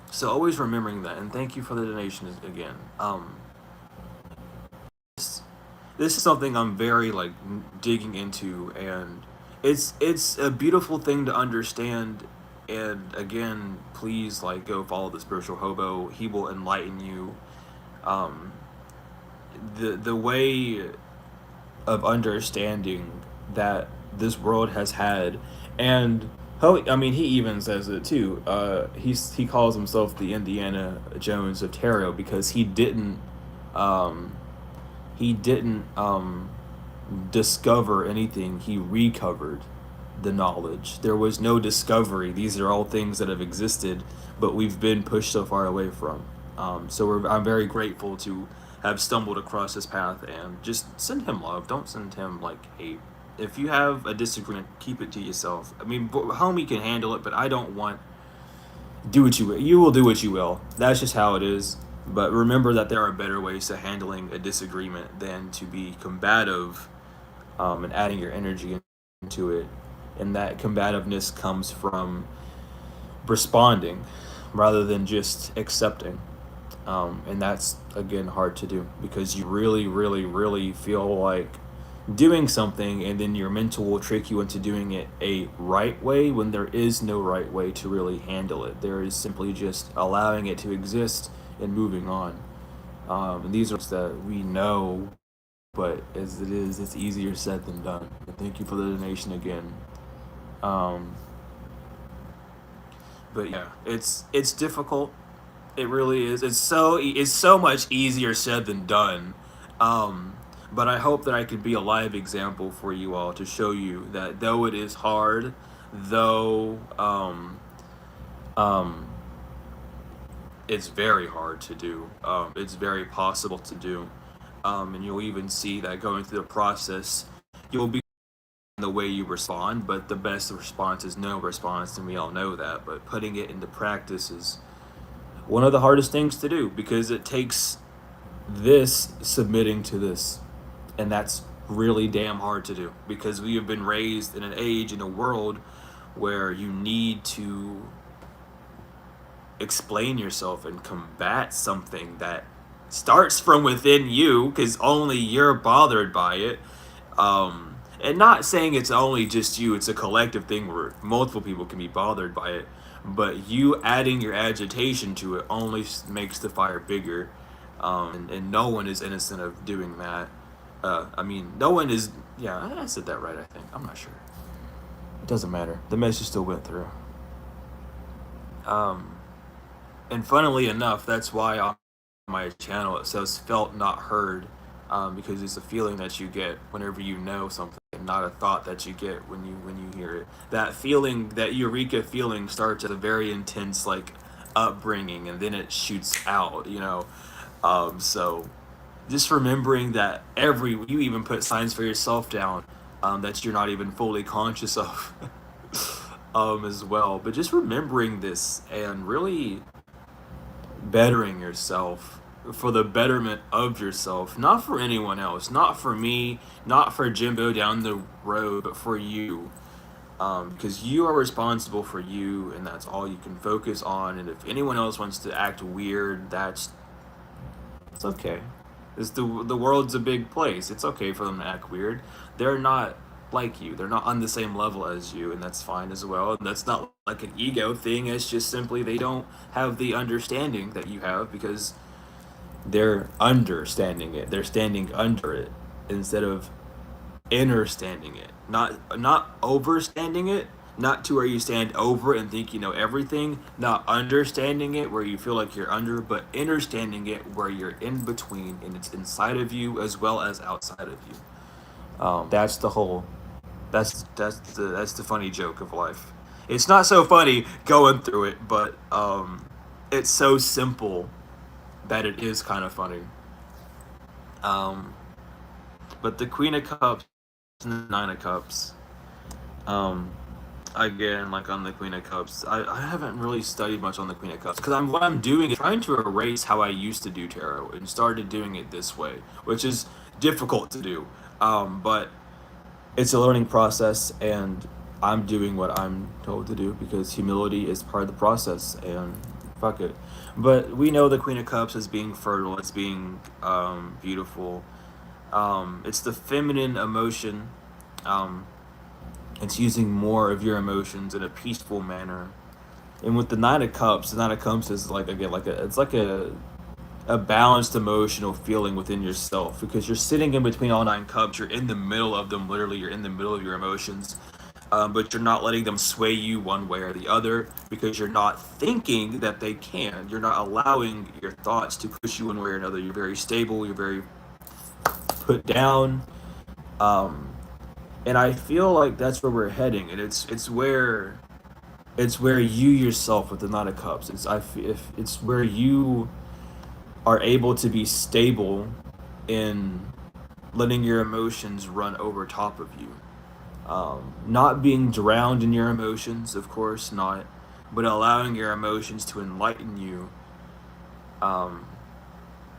so always remembering that, and thank you for the donation again. This is something I'm very like digging into, and it's a beautiful thing to understand. And again, please like go follow the spiritual hobo. He will enlighten you. Um, the way of understanding that this world has had, and I mean, he even says it too. He calls himself the Indiana Jones of tarot because um, he didn't discover anything. He recovered the knowledge. There was no discovery. These are all things that have existed, but we've been pushed so far away from. I'm very grateful to have stumbled across this path, and just send him love. Don't send him like hate. If you have a disagreement, keep it to yourself. I mean, homie can handle it, but I don't want. Do what you will. You will do what you will. That's just how it is. But remember that there are better ways to handling a disagreement than to be combative, and adding your energy into it. And that combativeness comes from responding rather than just accepting. And that's, again, hard to do because you really, really, really feel like doing something, and then your mental will trick you into doing it a right way when there is no right way to really handle it. There is simply just allowing it to exist and moving on. And these are that we know, but as it is, it's easier said than done. But thank you for the donation again. Um, but yeah, it's difficult. It really is. It's so much easier said than done. Um, but I hope that I could be a live example for you all to show you that though it is hard, though um, it's very hard to do. It's very possible to do. And you'll even see that going through the process, you'll be the way you respond, but the best response is no response, and we all know that. But putting it into practice is one of the hardest things to do because it takes this submitting to this. And that's really damn hard to do because we have been raised in an age, in a world where you need to explain yourself and combat something that starts from within you because only you're bothered by it. And not saying it's only just you, it's a collective thing where multiple people can be bothered by it, but you adding your agitation to it only makes the fire bigger. And no one is innocent of doing that. I mean, no one is. Yeah, I said that right, I think. I'm not sure. It doesn't matter. The message still went through. Um, and funnily enough, that's why on my channel it says felt not heard, because it's a feeling that you get whenever you know something, not a thought that you get when you hear it. That feeling, that eureka feeling, starts at a very intense like upbringing, and then it shoots out. So just remembering that you even put signs for yourself down, that you're not even fully conscious of. As well, but just remembering this and really bettering yourself for the betterment of yourself, not for anyone else, not for me, not for Jimbo down the road, but for you. Because you are responsible for you, and that's all you can focus on. And if anyone else wants to act weird, it's okay. The world's a big place. It's okay for them to act weird. They're not like you. They're not on the same level as you, and that's fine as well. And that's not like an ego thing. It's just simply they don't have the understanding that you have because they're understanding it. They're standing under it instead of understanding it. Not overstanding it, not to where you stand over and think you know everything, not understanding it where you feel like you're under, but understanding it where you're in between and it's inside of you as well as outside of you. That's the whole. That's the funny joke of life. It's not so funny going through it, but it's so simple that it is kind of funny. Um, but the Queen of Cups and the Nine of Cups. Um, Again, like on the Queen of Cups, I haven't really studied much on the Queen of Cups because what I'm doing is trying to erase how I used to do tarot and started doing it this way, which is difficult to do. But it's a learning process, and I'm doing what I'm told to do because humility is part of the process, and fuck it. But we know the Queen of Cups as being fertile, as being beautiful. It's the feminine emotion. Um, it's using more of your emotions in a peaceful manner. And with the Nine of Cups, the Nine of Cups is like again it's like a balanced emotional feeling within yourself because you're sitting in between all nine cups. You're in the middle of them, literally. You're in the middle of your emotions, but you're not letting them sway you one way or the other because you're not thinking that they can. You're not allowing your thoughts to push you one way or another. You're very stable. You're very put down. Um, and I feel like that's where we're heading, and it's where you yourself with the Nine of Cups. If it's where you are able to be stable in letting your emotions run over top of you. Not being drowned in your emotions, of course, not, but allowing your emotions to enlighten you, um,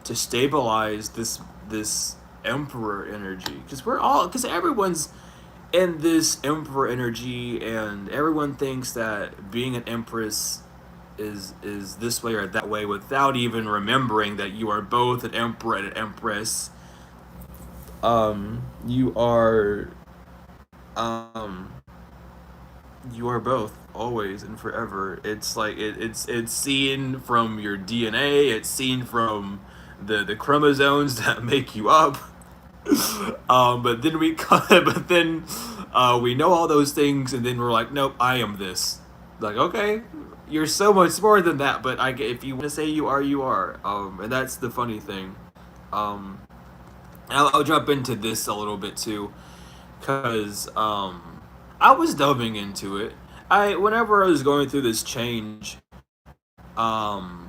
to stabilize this emperor energy. Because everyone's in this emperor energy, and everyone thinks that being an empress is this way or that way without even remembering that you are both an emperor and an empress. You are um you are both always and forever. It's like it's seen from your DNA. It's seen from the chromosomes that make you up. But then we know all those things, and then we're like, nope, I am this. Like, okay, you're so much more than that. But if you want to say you are, you are. And that's the funny thing. Um, I'll jump into this a little bit too, cause I was delving into it. Whenever I was going through this change, um,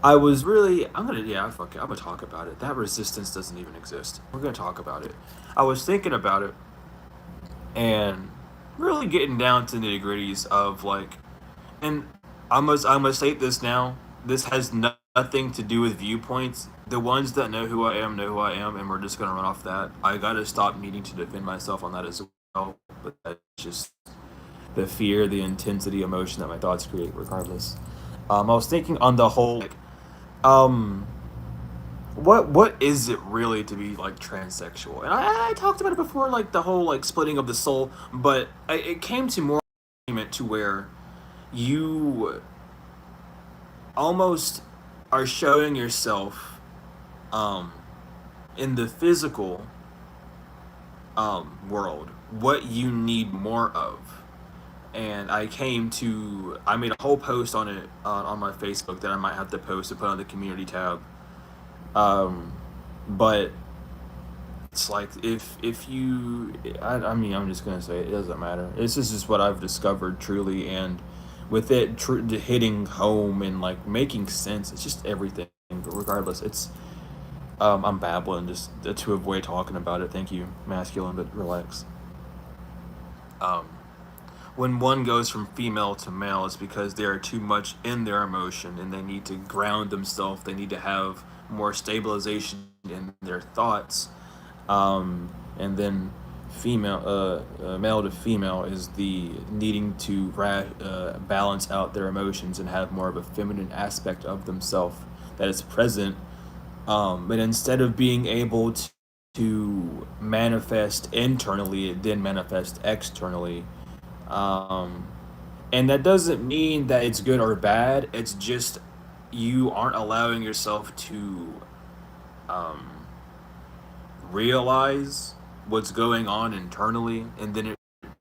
I was really, fuck it, I'm gonna talk about it. That resistance doesn't even exist. We're gonna talk about it. I was thinking about it and really getting down to nitty gritties of like, and I must state this now. This has nothing nothing to do with viewpoints. The ones that know who I am, and we're just gonna run off that. I gotta stop needing to defend myself on that as well. But that's just the fear, the intensity, emotion that my thoughts create, regardless. I was thinking on the whole, like, um, what is it really to be like transsexual? And I talked about it before, like the whole like splitting of the soul, but it came to more argument to where you almost are showing yourself um, in the physical world what you need more of. And I made a whole post on it on my Facebook that I might have to post to put on the community tab. Um, but it's like if you, I mean, I'm just gonna say it doesn't matter. This is just what I've discovered truly, and with it hitting home and like making sense, it's just everything. But regardless, it's I'm babbling just to avoid talking about it. Thank you, masculine, but relax. Um, when one goes from female to male, it's because they are too much in their emotion and they need to ground themselves. They need to have more stabilization in their thoughts. And then male to female is the needing to balance out their emotions and have more of a feminine aspect of themselves that is present. But instead of being able to manifest internally, it then manifests externally. Um, and that doesn't mean that it's good or bad. It's just you aren't allowing yourself to um, realize what's going on internally, and then it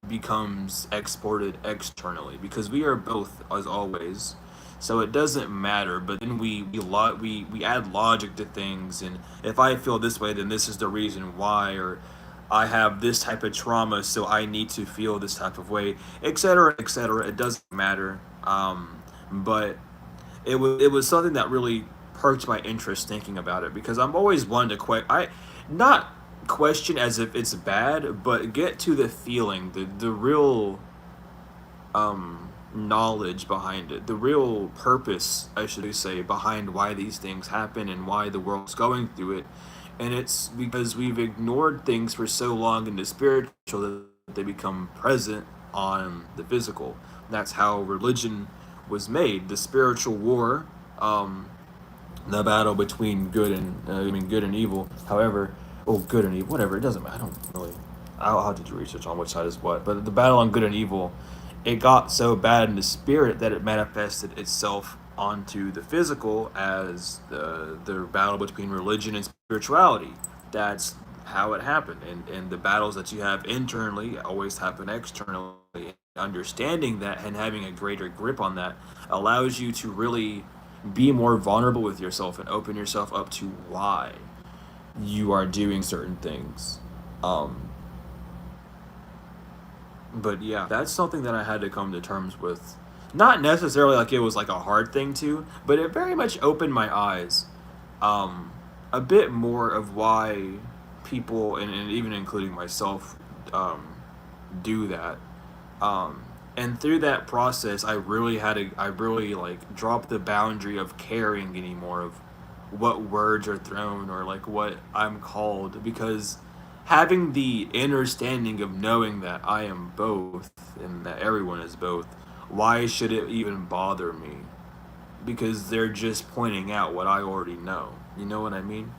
becomes exported externally because we are both, as always. So it doesn't matter, but then we add logic to things, and if I feel this way, then this is the reason why, or I have this type of trauma, so I need to feel this type of way, etc., etc. It doesn't matter. But it was something that really perked my interest thinking about it because I'm always one to not question as if it's bad, but get to the feeling, the real knowledge behind it, the real purpose, I should say, behind why these things happen and why the world's going through it. And it's because we've ignored things for so long in the spiritual that they become present on the physical. That's how religion was made. The spiritual war, the battle between good and evil. However, good and evil, whatever. It doesn't matter. I don't really. I'll have to do research on which side is what. But the battle on good and evil, it got so bad in the spirit that it manifested itself onto the physical as the battle between religion and spirituality. That's how it happened, and the battles that you have internally always happen externally. Understanding that and having a greater grip on that allows you to really be more vulnerable with yourself and open yourself up to why you are doing certain things. Um, but yeah, that's something that I had to come to terms with. Not necessarily like it was like a hard thing to, but it very much opened my eyes um, a bit more of why people, and even including myself, um, do that. And through that process, I really like drop the boundary of caring anymore of what words are thrown or like what I'm called, because having the understanding of knowing that I am both and that everyone is both, why should it even bother me? Because they're just pointing out what I already know. You know what I mean?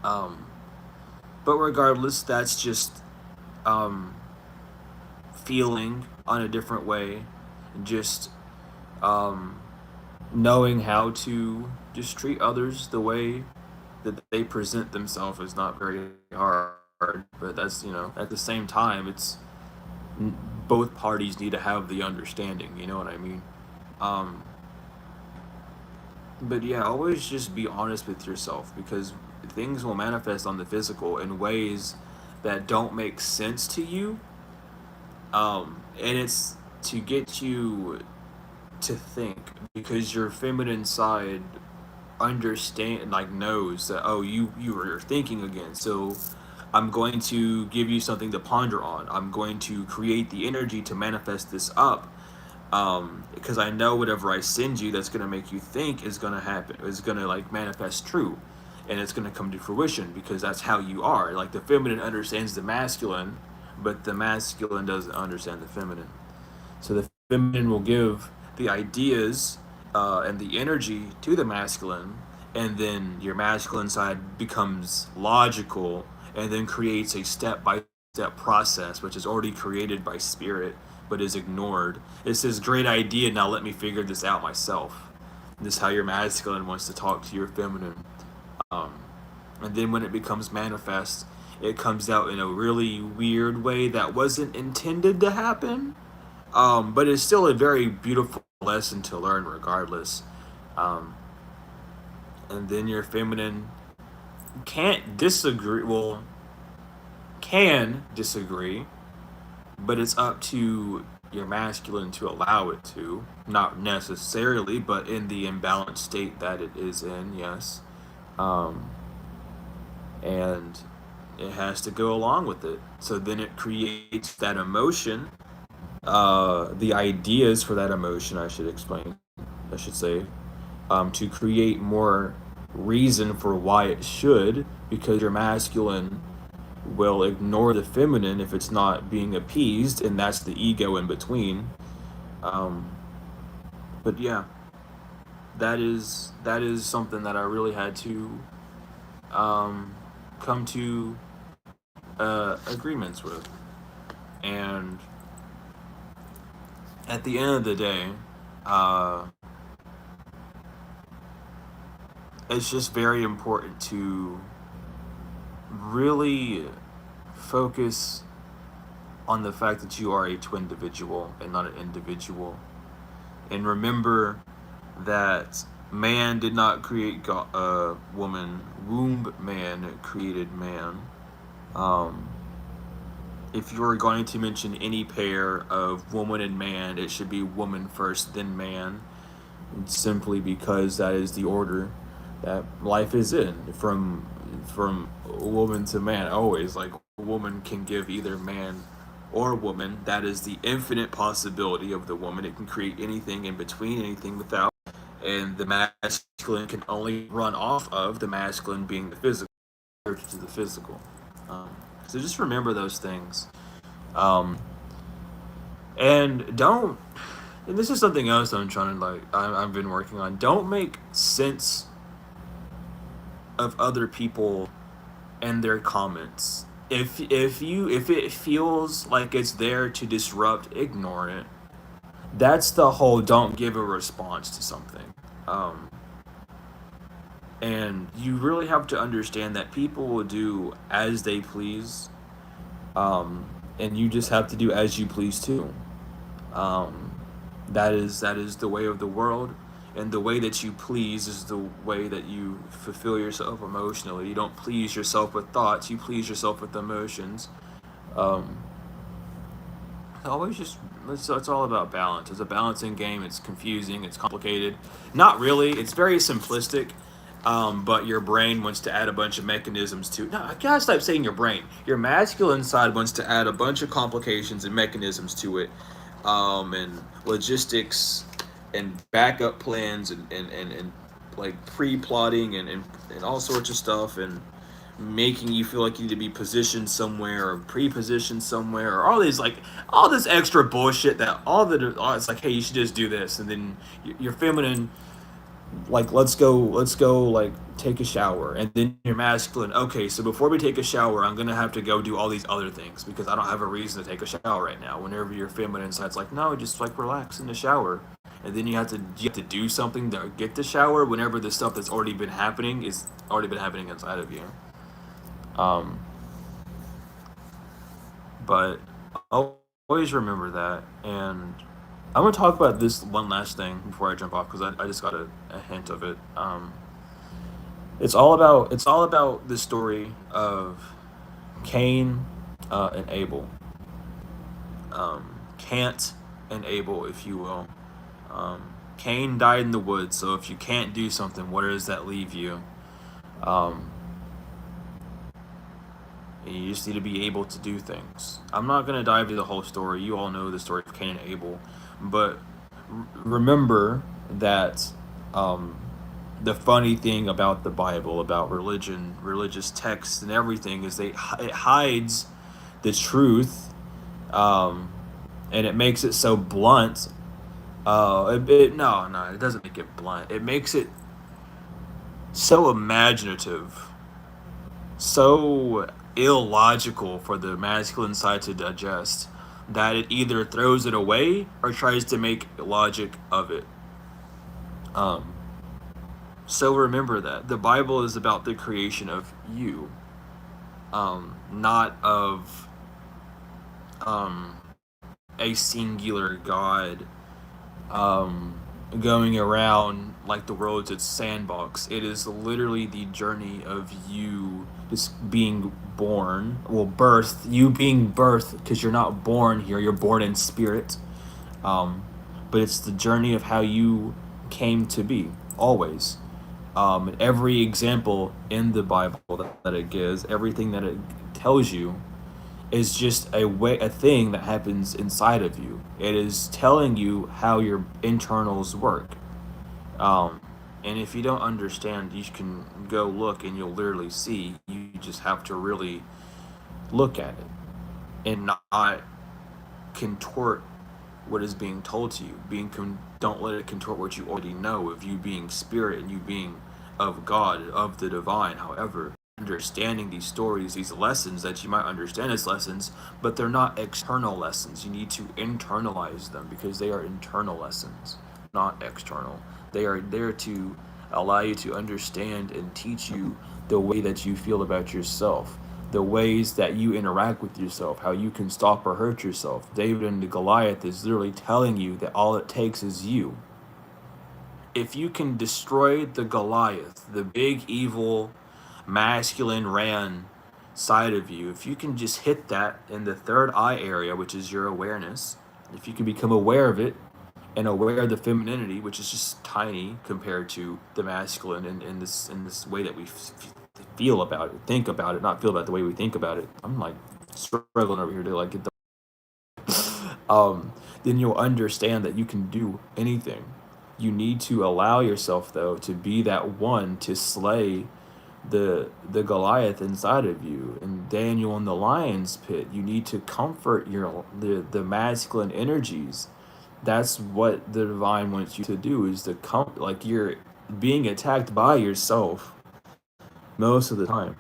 Um, but regardless, that's just um, feeling on a different way, just um, knowing how to just treat others the way that they present themselves is not very hard. But that's, at the same time, it's both parties need to have the understanding. You know what I mean? Um, but yeah, always just be honest with yourself because things will manifest on the physical in ways that don't make sense to you. And it's to get you to think because your feminine side understand like knows that, oh, you are thinking again, so I'm going to give you something to ponder on. I'm going to create the energy to manifest this up, Because I know whatever I send you that's going to make you think is going to happen, is going to like manifest true, and it's going to come to fruition because that's how you are. Like the feminine understands the masculine, but the masculine doesn't understand the feminine. So the feminine will give the ideas and the energy to the masculine, and then your masculine side becomes logical and then creates a step by step process, which is already created by spirit but is ignored. It's this great idea, now let me figure this out myself. This is how your masculine wants to talk to your feminine. Um, and then when it becomes manifest, it comes out in a really weird way that wasn't intended to happen, but it's still a very beautiful lesson to learn regardless. Um, and then your feminine can't disagree, well, can disagree, but it's up to your masculine to allow it to. Not necessarily, but in the imbalanced state that it is in, yes. Um, and it has to go along with it. So then it creates that emotion, the ideas for that emotion, I should say, to create more reason for why it should, because your masculine will ignore the feminine if it's not being appeased, and that's the ego in between. Um, but yeah, that is something that I really had to um, come to agreements with, and at the end of the day, uh, it's just very important to really focus on the fact that you are a twin individual and not an individual. And remember that man did not create woman, womb man created man. Um, if you are going to mention any pair of woman and man, it should be woman first, then man, simply because that is the order that life is in. From woman to man, always like a woman can give either man or woman. That is the infinite possibility of the woman. It can create anything in between, anything without. And the masculine can only run off of the masculine being the physical, to the physical. Um, so just remember those things. Um, and don't. And this is something else I'm trying to I've been working on. Don't make sense of other people and their comments. If it feels like it's there to disrupt, ignore it. That's the whole don't give a response to something. Um, and you really have to understand that people will do as they please, um, and you just have to do as you please too. Um, that is the way of the world, and the way that you please is the way that you fulfill yourself emotionally. You don't please yourself with thoughts; you please yourself with emotions. Um, always just it's all about balance. It's a balancing game. It's confusing. It's complicated. Not really. It's very simplistic. But your brain wants to add a bunch of mechanisms to. No, I gotta stop saying your brain. Your masculine side wants to add a bunch of complications and mechanisms to it, and logistics, and backup plans, and like pre-plotting and all sorts of stuff, and making you feel like you need to be positioned somewhere or pre-positioned somewhere, or all this extra bullshit that it's like, hey, you should just do this, and then your feminine, like, let's go like take a shower, and then your masculine, okay, so before we take a shower I'm gonna have to go do all these other things because I don't have a reason to take a shower right now. Whenever your feminine side's like, no, just like relax in the shower, and then you have to do something to get the shower whenever the stuff that's already been happening inside of you. um but always remember that. And I'm gonna talk about this one last thing before I jump off because I just got a hint of it. It's all about the story of Cain and Abel, Cant and Abel, if you will. Cain died in the woods, so if you can't do something, where does that leave you? Um, and you just need to be able to do things. I'm not gonna dive into the whole story. You all know the story of Cain and Abel, but remember that um, the funny thing about the Bible, about religion, religious texts, and everything is it hides the truth, um, and it makes it so blunt. No, it doesn't make it blunt. It makes it so imaginative, so illogical for the masculine side to digest that it either throws it away or tries to make logic of it. Um, so remember that the Bible is about the creation of you, not of um, a singular God um, going around like the world's its sandbox. It is literally the journey of you just being born, well, you being birthed, because you're not born here, you're born in spirit. Um, but it's the journey of how you came to be, always. Every example in the Bible that it gives, everything that it tells you, is just a thing that happens inside of you. It is telling you how your internals work. Um, and if you don't understand, you can go look and you'll literally see. You just have to really look at it and not contort what is being told to you. Don't let it contort what you already know of you being spirit and you being of God, of the divine. However, understanding these stories, these lessons that you might understand as lessons, but they're not external lessons. You need to internalize them because they are internal lessons, not external. They are there to allow you to understand and teach you the way that you feel about yourself, the ways that you interact with yourself, how you can stop or hurt yourself. David and the Goliath is literally telling you that all it takes is you. If you can destroy the Goliath, the big evil masculine ran side of you, if you can just hit that in the third eye area, which is your awareness, if you can become aware of it and aware of the femininity, which is just tiny compared to the masculine in this way that we feel about it, think about it, not feel about it the way we think about it. I'm like struggling over here to like get the then you'll understand that you can do anything. You need to allow yourself though to be that one to slay the Goliath inside of you. And Daniel in the lion's pit, you need to comfort the masculine energies. That's what the divine wants you to do, is to like you're being attacked by yourself most of the time.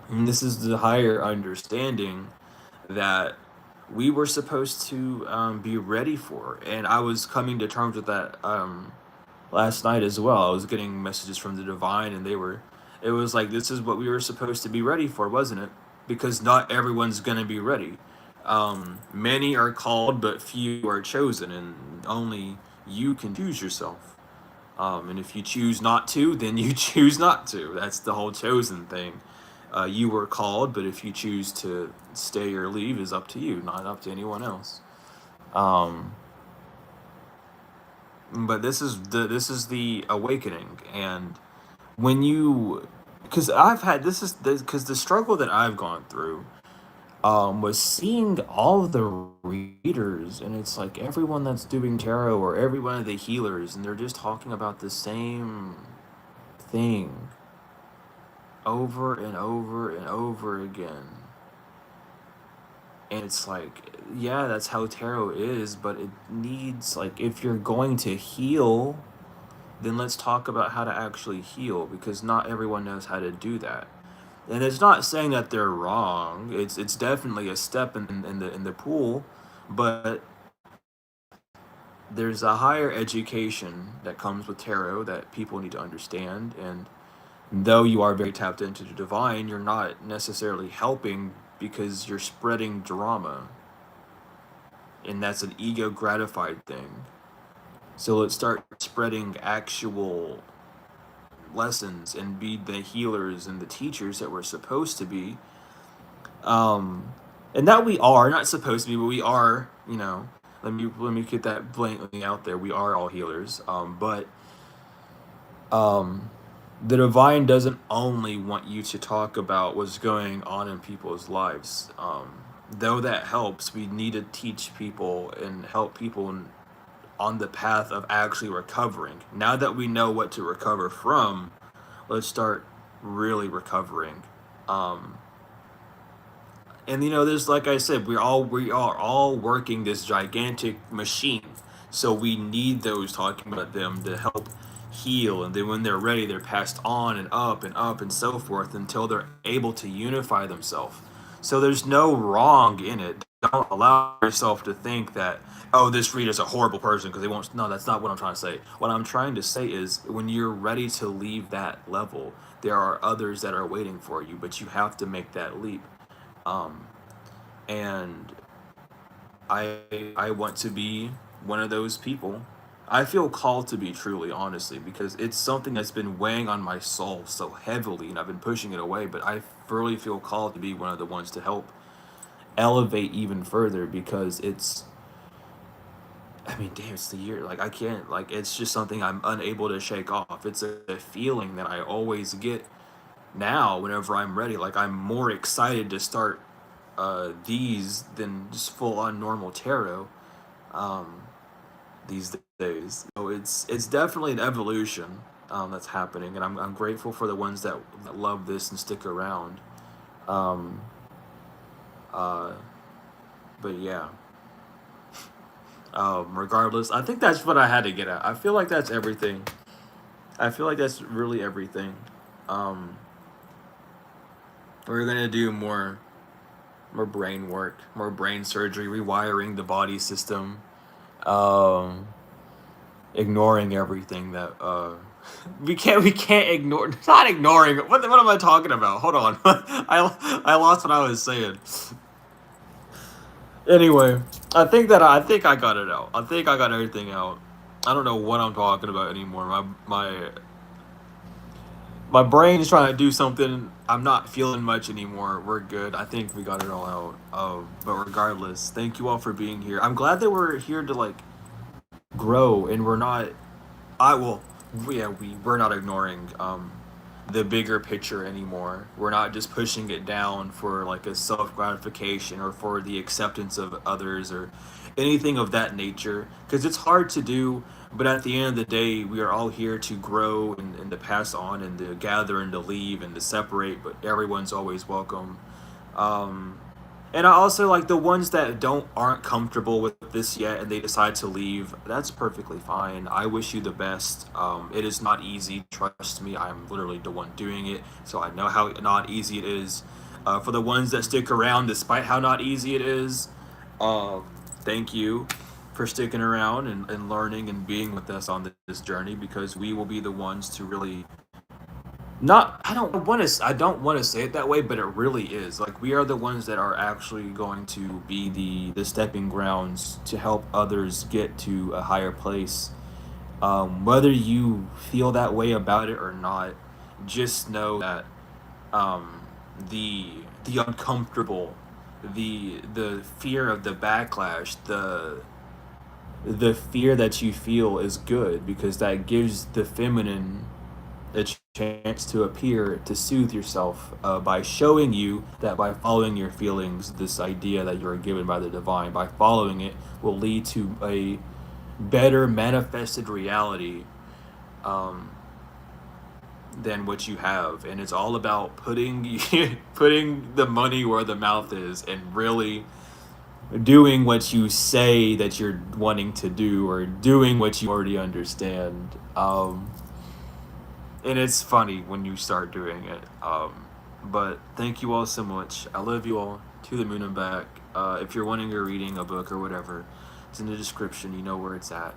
And this is the higher understanding that we were supposed to be ready for. And I was coming to terms with that last night as well. I was getting messages from the divine, and it was like, this is what we were supposed to be ready for, wasn't it? Because not everyone's going to be ready. Many are called, but few are chosen, and only you can choose yourself. And if you choose not to, then you choose not to. That's the whole chosen thing. You were called, but if you choose to stay or leave is up to you, not up to anyone else. Um, but this is the awakening, and when you, because I've had this is because the struggle that I've gone through was seeing all of the readers, and it's like everyone that's doing tarot or every one of the healers, and they're just talking about the same thing over and over and over again. And it's like, yeah, that's how tarot is, but it needs, like, if you're going to heal, then let's talk about how to actually heal, because not everyone knows how to do that. And it's not saying that they're wrong. It's definitely a step in the pool, but there's a higher education that comes with tarot that people need to understand. And though you are very tapped into the divine, you're not necessarily helping because you're spreading drama, and that's an ego gratified thing. So let's start spreading actual lessons and be the healers and the teachers that we're supposed to be. Um, and that we are not supposed to be, but we are. Let me get that blatantly out there. We are all healers. But um, the divine doesn't only want you to talk about what's going on in people's lives. Though that helps, we need to teach people and help people on the path of actually recovering. Now that we know what to recover from, let's start really recovering. Um, and there's, like I said, we are all working this gigantic machine. So we need those talking about them to help heal, and then when they're ready, they're passed on and up and so forth until they're able to unify themselves. So there's no wrong in it. Don't allow yourself to think that, oh, this reader's a horrible person because they won't. No, that's not what I'm trying to say. What I'm trying to say is when you're ready to leave that level, there are others that are waiting for you, but you have to make that leap. Um, and I want to be one of those people. I feel called to be, truly, honestly, because it's something that's been weighing on my soul so heavily, and I've been pushing it away. But I really feel called to be one of the ones to help elevate even further, because it's. I mean, damn, it's the year. Like, I can't. Like, it's just something I'm unable to shake off. It's a feeling that I always get now whenever I'm ready. Like, I'm more excited to start these than just full on normal tarot um, these days. So it's definitely an evolution that's happening, and I'm grateful for the ones that love this and stick around. Um, uh, but yeah, regardless, I think that's what I had to get at. I feel like that's everything. I feel like that's really everything. Um, we're gonna do more brain work, more brain surgery, rewiring the body system, um, ignoring everything that we can't ignore. Not ignoring. What am I talking about? Hold on. I lost what I was saying. Anyway, I think I got it out. I think I got everything out. I don't know what I'm talking about anymore. My brain is trying to do something. I'm not feeling much anymore. We're good. I think we got it all out. But regardless, thank you all for being here. I'm glad that we're here to like grow, and we're not. I will. Yeah, we're not ignoring the bigger picture anymore. We're not just pushing it down for like a self gratification or for the acceptance of others or anything of that nature. Because it's hard to do, but at the end of the day, we are all here to grow and to pass on and to gather and to leave and to separate, but everyone's always welcome. Um, and I also like the ones that aren't comfortable with this yet and they decide to leave. That's perfectly fine. I wish you the best. It is not easy. Trust me, I'm literally the one doing it, so I know how not easy it is. For the ones that stick around despite how not easy it is, uh, thank you for sticking around and learning and being with us on this journey, because we will be the ones to really not I don't want to say it that way, but it really is. Like, we are the ones that are actually going to be the stepping grounds to help others get to a higher place. Whether you feel that way about it or not, just know that um, the the uncomfortable, the fear of the backlash, the fear that you feel is good, because that gives the feminine a chance to appear to soothe yourself by showing you that by following your feelings, this idea that you're given by the divine, by following it, will lead to a better manifested reality um, than what you have. And it's all about putting putting the money where the mouth is and really doing what you say that you're wanting to do, or doing what you already understand. And it's funny when you start doing it. But thank you all so much. I love you all, to the moon and back. If you're wanting a reading, a book, or whatever, it's in the description. You know where it's at.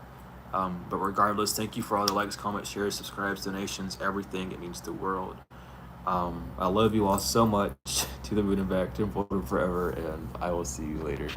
But regardless, thank you for all the likes, comments, shares, subscribes, donations, everything. It means the world. I love you all so much. To the moon and back, to forever, and I will see you later.